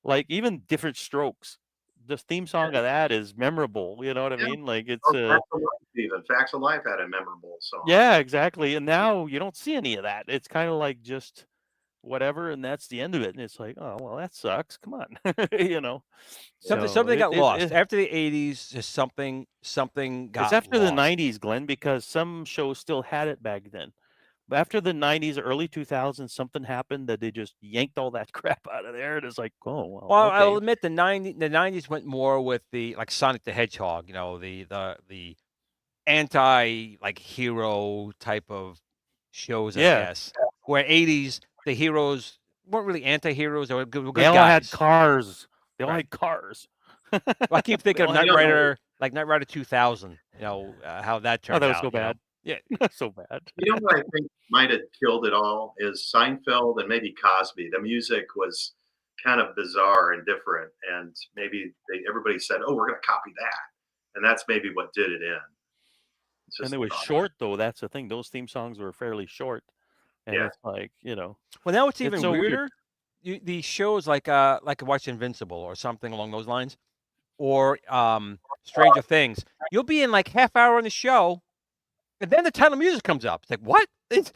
like even Different Strokes, the theme song of that is memorable. You know what I yeah. mean? Like it's Or Facts of Life, even Facts of Life had a memorable song. yeah, exactly. And now you don't see any of that. It's kind of like just whatever, and that's the end of it. And it's like, oh well, that sucks. Come on, you know. Yeah. So Something got lost after the '80s. Just something it's got after the lost. '90s, Glenn, because some shows still had it back then. But after the '90s, early 2000s, something happened that they just yanked all that crap out of there, and it's like, oh well, Well, okay. I'll admit the '90s went more with the like Sonic the Hedgehog. The anti like hero type of shows, I Yeah, guess. Where '80s the heroes weren't really anti-heroes; they were good they all had guys. cars. They all Right. had cars. Well, I keep They thinking of all had Knight cars. Rider, like Knight Rider 2000. How that Oh, turned that was out. so bad. Yeah. So bad. You know what I think might have killed it all is Seinfeld and maybe Cosby. The music was kind of bizarre and different, and maybe everybody said, "Oh, we're going to copy that," and that's maybe what did it in. It's And just they a were thought. short though. That's the thing. Those theme songs were fairly short, and Yeah, it's like Well, now it's it's even so weird. weirder. These shows like watch Invincible or something along those lines, or Stranger Things. You'll be in like half hour in the show, and then the title music comes up. It's like what? This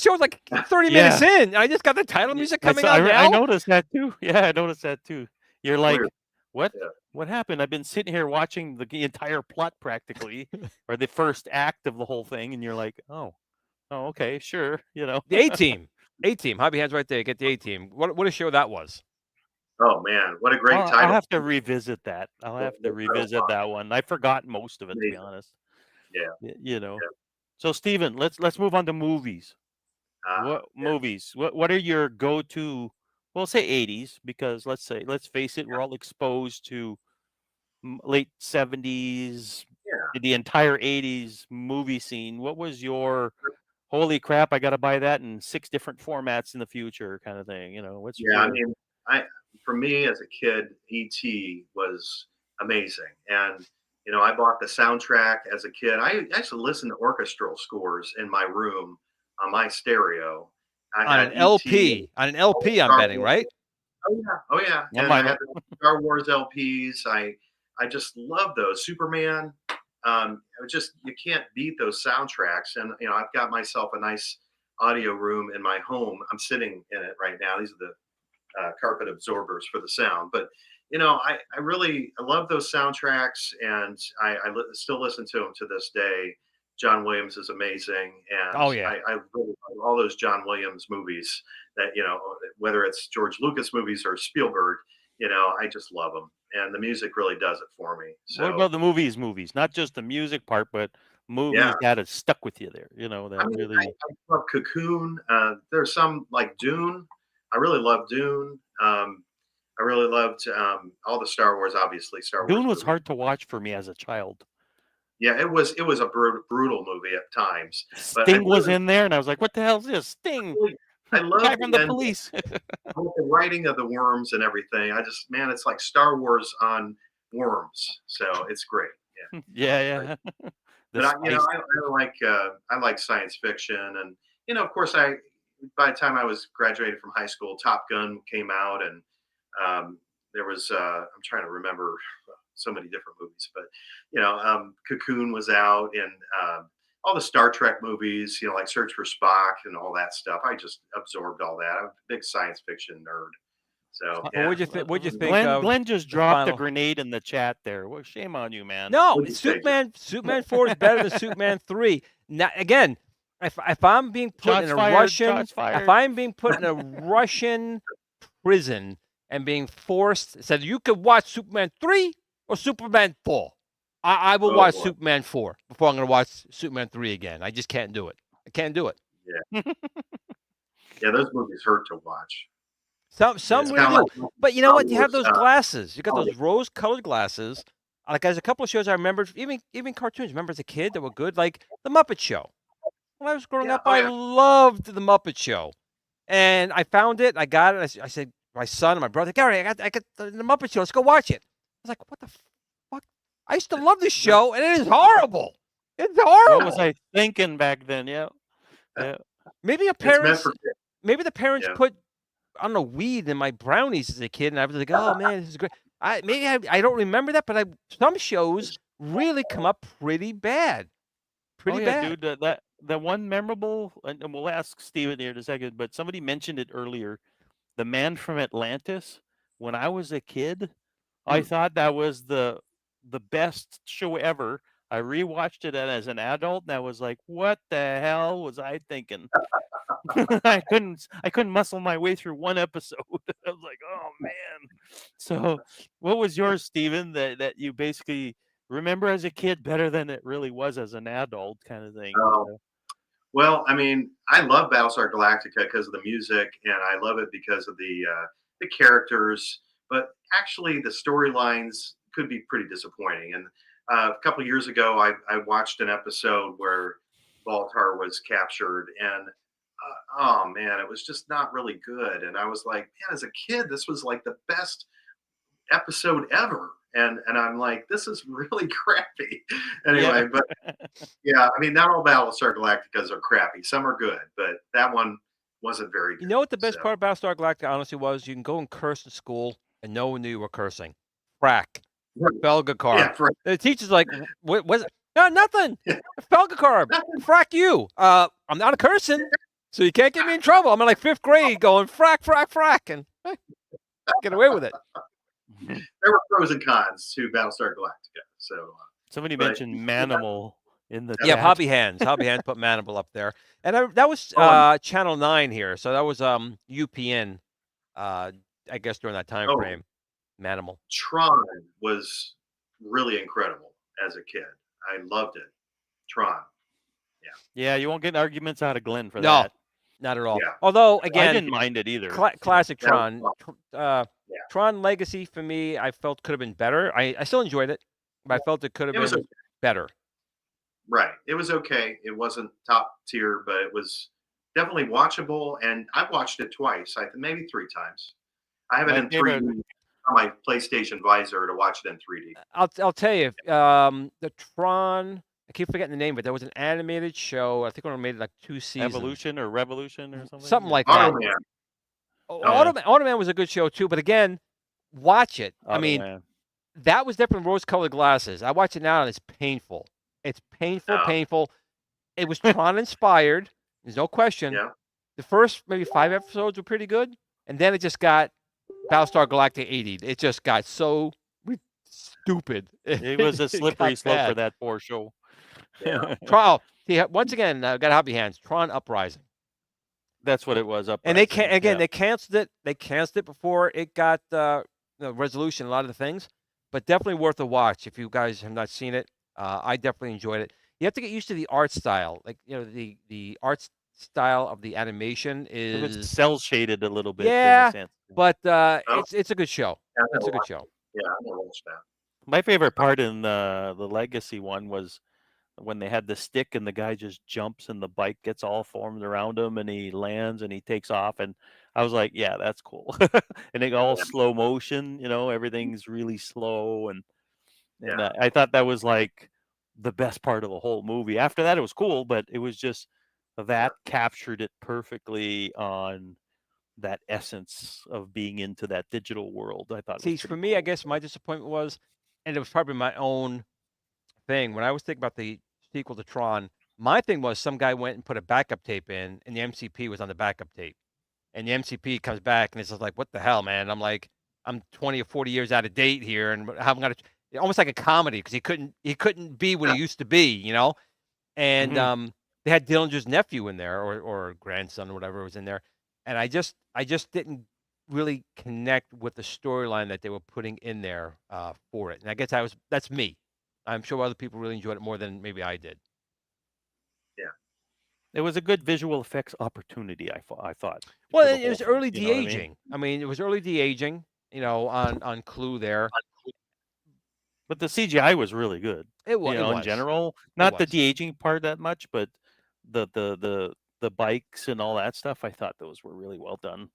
show's like 30 minutes Yeah, in. I just got the title music coming on I now. noticed that too. Yeah, I noticed that too. You're like, weird. what? Yeah, What happened? I've been sitting here watching the entire plot practically, or the first act of the whole thing, and you're like, oh, okay, sure, The A Team, Hobby Hands right there. Get the A-Team. What a show that was. oh man, what a great I'll title! have to revisit that. I'll have to revisit that one. I forgot most of it, to be Amazing. honest. Yeah, You know. yeah. So, Steven, let's move on to movies. What Yeah. movies? What are your go-to? Well, say '80s because let's face it, we're all exposed to late '70s, Yeah. the entire '80s movie scene. What was your holy crap? I got to buy that in 6 different formats in the future, kind of thing. What's Yeah, I your mean, I for me as a kid, E.T. was amazing, and I bought the soundtrack as a kid. I used to listen to orchestral scores in my room on my stereo. I On an had E.T. LP. On an LP, I'm Star betting, Wars. right? Oh yeah, one and I mile? had the Star Wars LPs. I just love those. Superman. It was just you can't beat those soundtracks, and I've got myself a nice audio room in my home. I'm sitting in it right now. These are the carpet absorbers for the sound. But I really I love those soundtracks, and still listen to them to this day. John Williams is amazing, and Oh yeah. I really love all those John Williams movies. That whether it's George Lucas movies or Spielberg, I just love them, and the music really does it for me. What So about the movies? Movies, not just the music part, but yeah, movies that have stuck with you there. I That mean, really. I love Cocoon. There's some like Dune. I really love Dune. I really loved all the Star Wars, obviously Star Wars Dune was movies. hard to watch for me as a child. Yeah, it was a brutal movie at times, but Sting was in there, and I was like, "What the hell is this? Sting, I the guy love from the the end police." with the writing of the worms and everything. Man, it's like Star Wars on worms, so it's great. Yeah, Yeah, yeah. The but spice. I like science fiction, and of course, by the time I was graduated from high school, Top Gun came out, and there was I'm trying to remember so many different movies, but Cocoon was out, and all the Star Trek movies, like Search for Spock and all that stuff. I just absorbed all that. I'm a big science fiction nerd. So yeah. What'd you think of Glenn just the dropped final? a grenade in the chat there. Well, shame on you, man. No, What'd you say, Superman 4 is better than Superman 3. Now, again, if I'm being put Shots in a fired, Russian, shots fired. if I'm being put in a Russian prison and being forced, said you could watch Superman 3 or Superman 4, I will Oh, watch boy. Superman 4 before I'm going to watch Superman 3 again. I just can't do it. I can't do it. Yeah, those movies hurt to watch. Some It's really kinda do. like But you know what? You have Hollywood's, those glasses. You got those Hollywood. rose-colored glasses. Like there's a couple of shows I remember, even cartoons. Remember as a kid that were good, like The Muppet Show. When I was growing Yeah, up, oh, I yeah. loved The Muppet Show, and I found it. I got it. I said, my son and my brother, Gary, I got the Muppet Show. Let's go watch it. I was like, what the fuck? I used to love this show, and it is horrible. It's horrible. What was I thinking back then? Yeah. Maybe It's meant parents, for kids. maybe the parents Yeah. put, I don't know, weed in my brownies as a kid, and I was like, oh man, this is great. I don't remember that, but some shows really come up pretty bad. Pretty Oh yeah, bad. dude. The one memorable, and we'll ask Steven here in a second, but somebody mentioned it earlier. The Man from Atlantis. When I was a kid, I thought that was the best show ever. I rewatched it as an adult, and I was like, "What the hell was I thinking?" I couldn't muscle my way through one episode. I was like, "Oh man!" So, what was yours, Steven? That you basically remember as a kid better than it really was as an adult, kind of thing. Oh, well, I mean, I love Battlestar Galactica because of the music, and I love it because of the characters. But actually, the storylines could be pretty disappointing. And a couple of years ago, I watched an episode where Baltar was captured, and oh man, it was just not really good. And I was like, man, as a kid, this was like the best episode ever. And I'm like, this is really crappy. Anyway, but yeah, I mean, not all Battlestar Galacticas are crappy. Some are good, but that one wasn't very good. You know what the best So, part about Star Galactica honestly was? You can go and curse in school, and no one knew you were cursing. Frack. right. Felgacar. Yeah, for, The teacher's like, what was it? No, nothing. Felgacar. Frack you. I'm not a cursing, so you can't get me in trouble. I'm in like 5th grade going frack, frack, frack, and get away with it. there were pros and cons to Battlestar Galactica. So Somebody But- mentioned Manimal in the Yeah, chat. Hobby Hands. Hobby Hands put Manimal up there. And that was Channel 9 here. So that was UPN, I guess, during that time Oh. frame. Manimal. Tron was really incredible as a kid. I loved it. Tron. Yeah, you won't get arguments out of Glenn for No. that. Not at all. Yeah. Although, I again, didn't mind it either. classic That was Tron. Yeah. Tron Legacy for me, I felt could have been better. I still enjoyed it, but I felt it could have It was been okay. better. Right. It was okay. It wasn't top tier, but it was definitely watchable. And I've watched it twice, I think maybe 3 times. I have it My in 3D favorite- on my PlayStation Visor to watch it in 3D. I'll tell you, the Tron. I keep forgetting the name, but there was an animated show. I think we made it like 2 seasons. Evolution or Revolution or something. Something like that. Automan. Automan was a good show too, but again, watch it. I mean, Automan. that was different rose-colored glasses. I watch it now and it's painful. It's painful, Oh. painful. It was Tron inspired. There's no question. Yeah. The first maybe 5 episodes were pretty good, and then it just got Battlestar Galactica 80. It just got so stupid. It was a got slippery slope for bad. that poor show. Yeah. Tron. See, once again, got Hobby Hands. Tron Uprising. That's what it was. Up. And they they canceled it. They canceled it before it got resolution. A lot of the things, but definitely worth a watch if you guys have not seen it. I definitely enjoyed it. You have to get used to the art style, like the art style of the animation It's is. cell shaded a little bit. Yeah, in a sense. But Oh. it's a good show. Yeah, It's a good show. Yeah, I'm gonna watch that. My favorite part in the Legacy one was when they had the stick and the guy just jumps and the bike gets all formed around him and he lands and he takes off, and I was like, yeah, that's cool. And they all Yeah. slow motion, everything's really slow, and Yeah. I thought that was like the best part of the whole movie. After that, it was cool, but it was just that captured it perfectly on that essence of being into that digital world. I thought it was See, for pretty me, cool. I guess my disappointment was, and it was probably my own thing, when I was thinking about the sequel to Tron, my thing was some guy went and put a backup tape in, and the MCP was on the backup tape. And the MCP comes back, and it's just like, what the hell, man? I'm like, I'm 20 or 40 years out of date here, and how I'm gonna almost like a comedy because he couldn't be what he used to be, you know. And Mhm. they had Dillinger's nephew in there, or grandson or whatever was in there, and I just didn't really connect with the storyline that they were putting in there for it. And I guess that's me. I'm sure other people really enjoyed it more than maybe I did. Yeah. It was a good visual effects opportunity, I thought, Well, for the it whole was thing. early You know what I mean? de-aging. I mean, it was early de-aging, on Clue there. But the CGI was really good. It You was. It know, in was. general, It not the was. de-aging part that much, but the bikes and all that stuff. I thought those were really well done.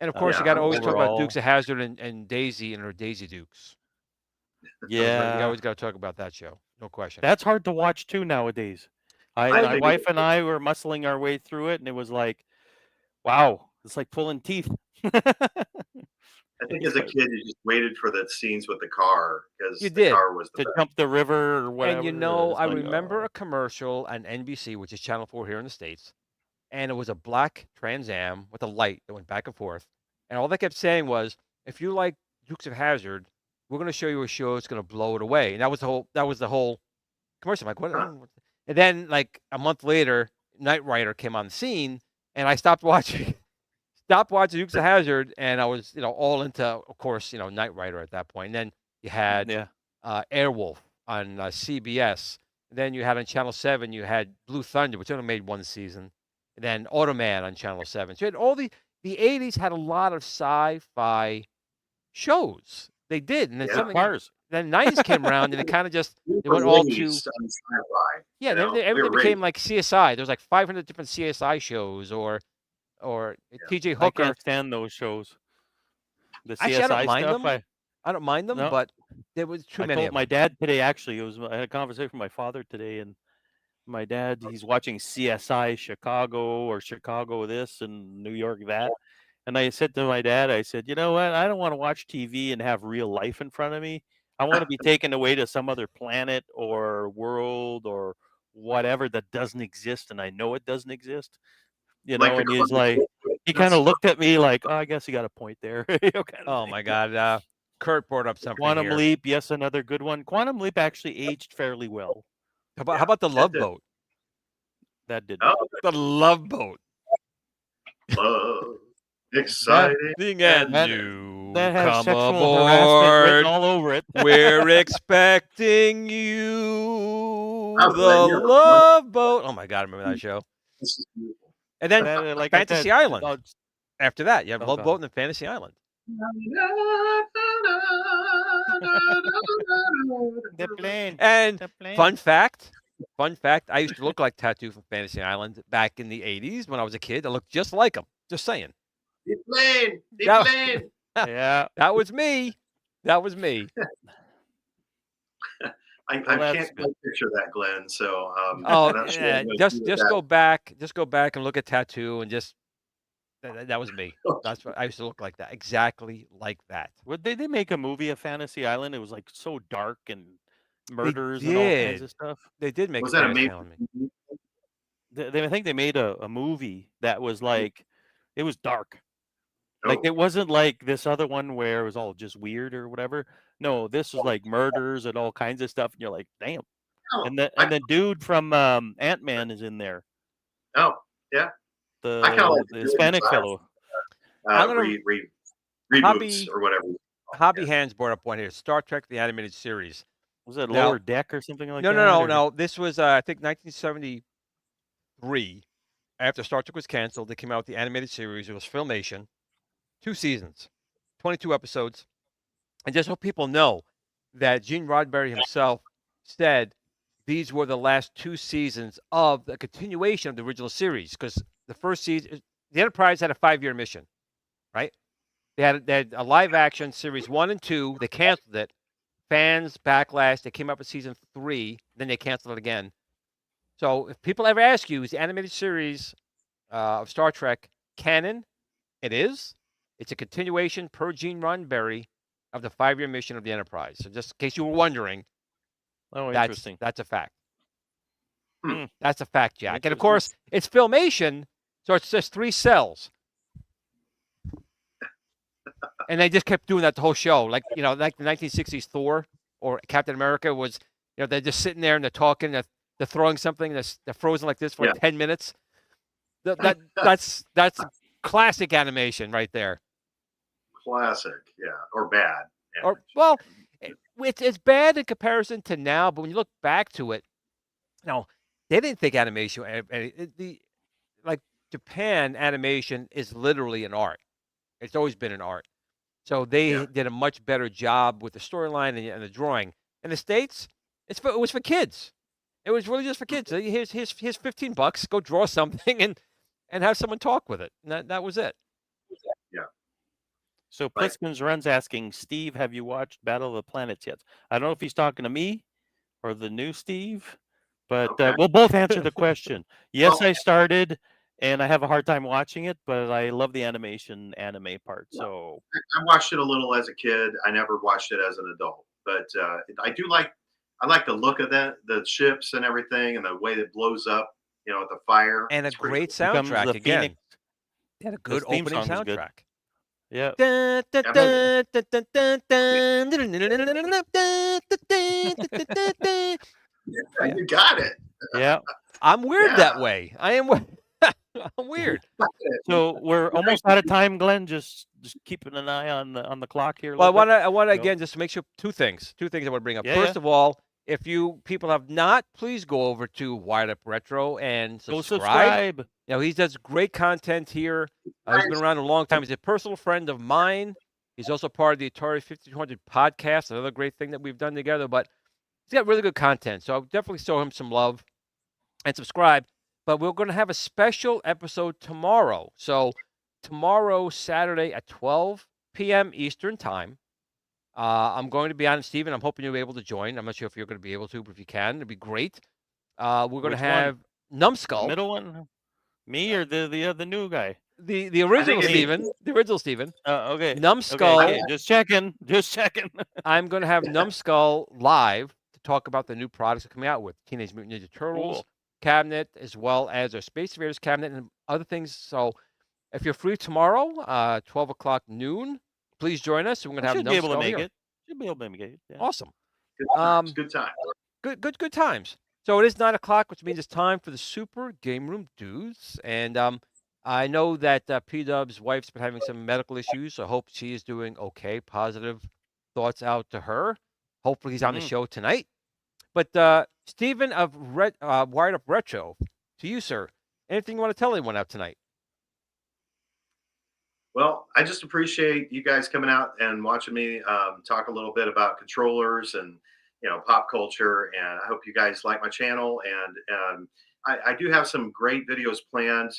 And of course, you Yeah, got to I'm always talk about Overall, Dukes of Hazzard and Daisy and her Daisy Dukes. You yeah, always got to talk about that show, no question. that's hard to watch too nowadays. I My think wife and I were muscling our way through it, and it was like, wow, it's like pulling teeth. I think It's as a quite- kid you just waited for the scenes with the car You because the did. car was the to best. jump the river or And whatever. It's I like, remember a commercial on NBC, which is Channel 4 here in the States, and it was a black Trans Am with a light that went back and forth. And all they kept saying was, if you like Dukes of Hazzard, we're going to show you a show that's going to blow it away. And that was the whole commercial. I'm like, what? Huh. And then, like, a month later, Knight Rider came on the scene, and I stopped watching. Stopped watching Dukes of Hazzard, and I was, all into, of course, Knight Rider at that point. And then you had yeah, Airwolf on CBS. Then you had on Channel 7, you had Blue Thunder, which only made one season. And then Automan on Channel 7. So you had all the 80s had a lot of sci-fi shows. They did. And then Yeah. cars. then 90s came around, and it kind of just, We it were went all to, raised on sci-fi. yeah, You know, we everything were became raised. like CSI. There's like 500 different CSI shows, or TJ I Hooker. can't stand those shows. The Actually, I don't CSI mind stuff. them. I don't mind them, No, but there was too I many told of my them. dad today. Actually, I had a conversation with my father today, and my dad, he's watching CSI Chicago or Chicago this and New York that. And I said to my dad, I said, you know what? I don't want to watch TV and have real life in front of me. I want to be taken away to some other planet or world or whatever that doesn't exist, and I know it doesn't exist. You Like know, the and he's like, he kind That's of looked at me like, oh, I guess you got a point there. Kind of Oh thing. my God. Kurt brought up something Quantum here. Leap, yes, another good one. Quantum Leap actually aged fairly well. How about the Love did. Boat? That did. Oh, The Love Boat. love, exciting, And that- you That has come sexual harassment written aboard. all over it. We're expecting you. Oh, The Glenn, you're a Love Boat. Oh my God, I remember that show. This is beautiful. And then That, like I Fantasy said, Island. oh, After that, you have Oh, Love God. Boat and then Fantasy Island. the plane. And The plane. fun fact, I used to look like Tattoo from Fantasy Island back in the 80s when I was a kid. I looked just like him. Just saying. The plane, the That- plane. Yeah. That was me. That was me. I Well, that's can't good. quite picture that, Glenn. So, Oh, I'm not sure yeah, I'm gonna just do that. go back. Just go back and look at Tattoo and just that was me. That's what I used to look like that. Exactly like that. What did they make a movie of Fantasy Island? It was like so dark and murders and all kinds did. of stuff. They did make Was a that a Fantasy maybe? Island. I think they made a movie that was like, it was dark. Like Oh, it wasn't like this other one where it was all just weird or whatever. No, this was like murders and all kinds of stuff. And you're like, damn. oh, And the dude from Ant-Man is in there. oh, yeah. The I kinda like the the Hispanic side. fellow. I'm gonna- Reboots Hobby- or whatever. Hobby Hands brought up one here. Star Trek: The Animated Series. Was it Now- Lower Deck or something like No, that? no, or- no. This was I think 1973. After Star Trek was canceled, they came out with the animated series. It was Filmation, 2 seasons, 22 episodes. And just so people know that Gene Roddenberry himself said these were the last 2 seasons of the continuation of the original series, because the first season, the Enterprise had a 5-year mission, right? They had a live action series 1 and 2. They canceled it. Fans backlash. They came up with season 3. Then they canceled it again. So if people ever ask you, is the animated series of Star Trek canon? It is. It's a continuation per Gene Roddenberry of the 5-year mission of the Enterprise. So just in case you were wondering, Oh, that's interesting. a fact. Hmm. That's a fact, Jack. And of Interesting. course, it's Filmation, so it's just 3 cells. And they just kept doing that the whole show. Like, like the 1960s Thor or Captain America was, they're just sitting there and they're talking, they're throwing something, they're frozen like this for like 10 minutes. That's classic animation right there. Classic, yeah, or bad. Or well, it's bad in comparison to now, but when you look back to it, they didn't think animation. Like Japan, animation is literally an art. It's always been an art. So they did a much better job with the storyline and the drawing. In the States, it was for kids. It was really just for kids. Here's $15. Go draw something and have someone talk with it. And that was it. Yeah. So Pliskin's Run's asking, Steve, have you watched Battle of the Planets yet? I don't know if he's talking to me or the new Steve, but we'll both answer the question. Yes, I started, and I have a hard time watching it, but I love the anime part. So I watched it a little as a kid. I never watched it as an adult, but I like the look of the ships and everything, and the way it blows up, with the fire. And It's a pretty great cool. soundtrack the again. Phoenix. They had a good theme opening song is good. soundtrack. Yeah. You got it. Yeah. I'm weird that way. I am. I'm weird. So we're almost out of time, Glenn. Just keeping an eye on the clock here. Well, I want to again just to make sure two things I want to bring up. First of all, if you people have not, please go over to Wired Up Retro and subscribe. Go subscribe. He does great content here. He's been around a long time. He's a personal friend of mine. He's also part of the Atari 5200 podcast, another great thing that we've done together. But he's got really good content, so I'll definitely show him some love and subscribe. But we're going to have a special episode tomorrow. So tomorrow, Saturday at 12 p.m. Eastern Time, I'm going to be on, Stephen. I'm hoping you'll be able to join. I'm not sure if you're going to be able to, but if you can, it'd be great. We're going to have Numbskull. The middle one? Me or the new guy? The original Stephen. The original Stephen. Okay. Numbskull. Okay, just checking. I'm going to have Numbskull live to talk about the new products that are coming out with Teenage Mutant Ninja Turtles cabinet, as well as our Space Invaders cabinet and other things. So if you're free tomorrow, 12 o'clock noon, please join us. We're going to have Numbskull here. Should be able to make it. Yeah. Awesome. Good time. Good times. So it is 9 o'clock, which means it's time for the Super Game Room Dudes. And I know that P-Dub's wife's been having some medical issues, so I hope she is doing okay. Positive thoughts out to her. Hopefully he's on the show tonight. But Stephen of Wired Up Retro, to you, sir, anything you want to tell anyone out tonight? Well, I just appreciate you guys coming out and watching me talk a little bit about controllers and pop culture, and I hope you guys like my channel. And I do have some great videos planned.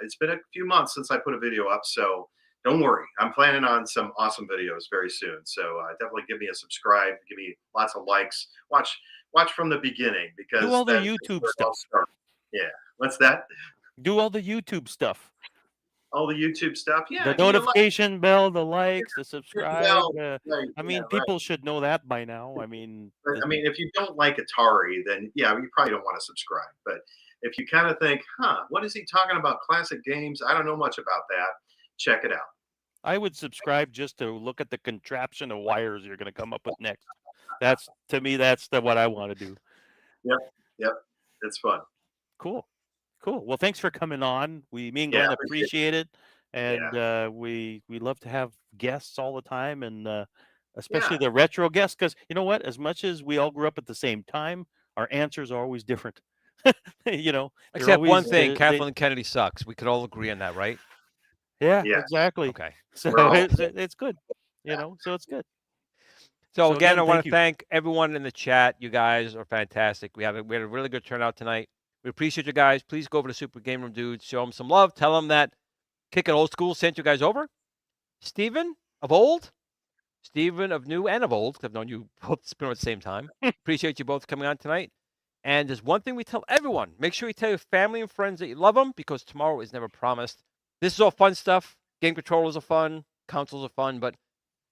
It's been a few months since I put a video up, so don't worry. I'm planning on some awesome videos very soon. So definitely give me a subscribe, give me lots of likes. Watch from the beginning, because do all the YouTube stuff. Yeah, what's that? Do all the YouTube stuff. All the YouTube stuff, yeah. The notification bell, the likes, the subscribe. I mean, people should know that by now. I mean, if you don't like Atari, then you probably don't want to subscribe. But if you kind of think, what is he talking about? Classic games? I don't know much about that. Check it out. I would subscribe just to look at the contraption of wires you're going to come up with next. That's what I want to do. Yep. It's fun. Cool. Well, thanks for coming on. Me and Glenn appreciate it, and we love to have guests all the time, and especially the retro guests, because you know what? As much as we all grew up at the same time, our answers are always different. Except one thing: Kathleen Kennedy sucks. We could all agree on that, right? Yeah, exactly. Okay, so it's good. So it's good. So again, I want to thank everyone in the chat. You guys are fantastic. We had a really good turnout tonight. We appreciate you guys. Please go over to Super Game Room Dudes. Show them some love. Tell them that Kickin' Old School sent you guys over. Stephen of old. Stephen of new and of old. I've known you both at the same time. Appreciate you both coming on tonight. And there's one thing we tell everyone. Make sure you tell your family and friends that you love them because tomorrow is never promised. This is all fun stuff. Game controllers are fun. Consoles are fun. But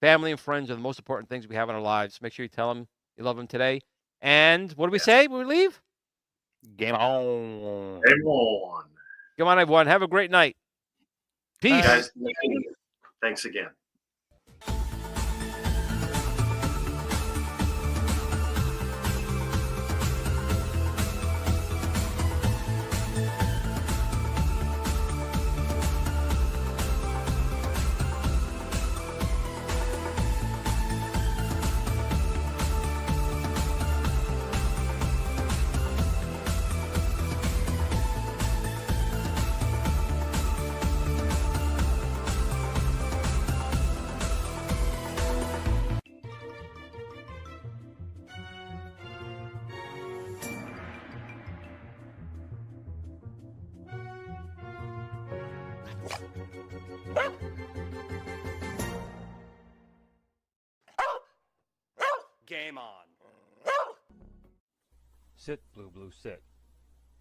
family and friends are the most important things we have in our lives. Make sure you tell them you love them today. And what do we say when we leave? Game on. Game on. Come on, everyone. Have a great night. Peace. Guys, thanks again. Game on. Sit, Blue, sit.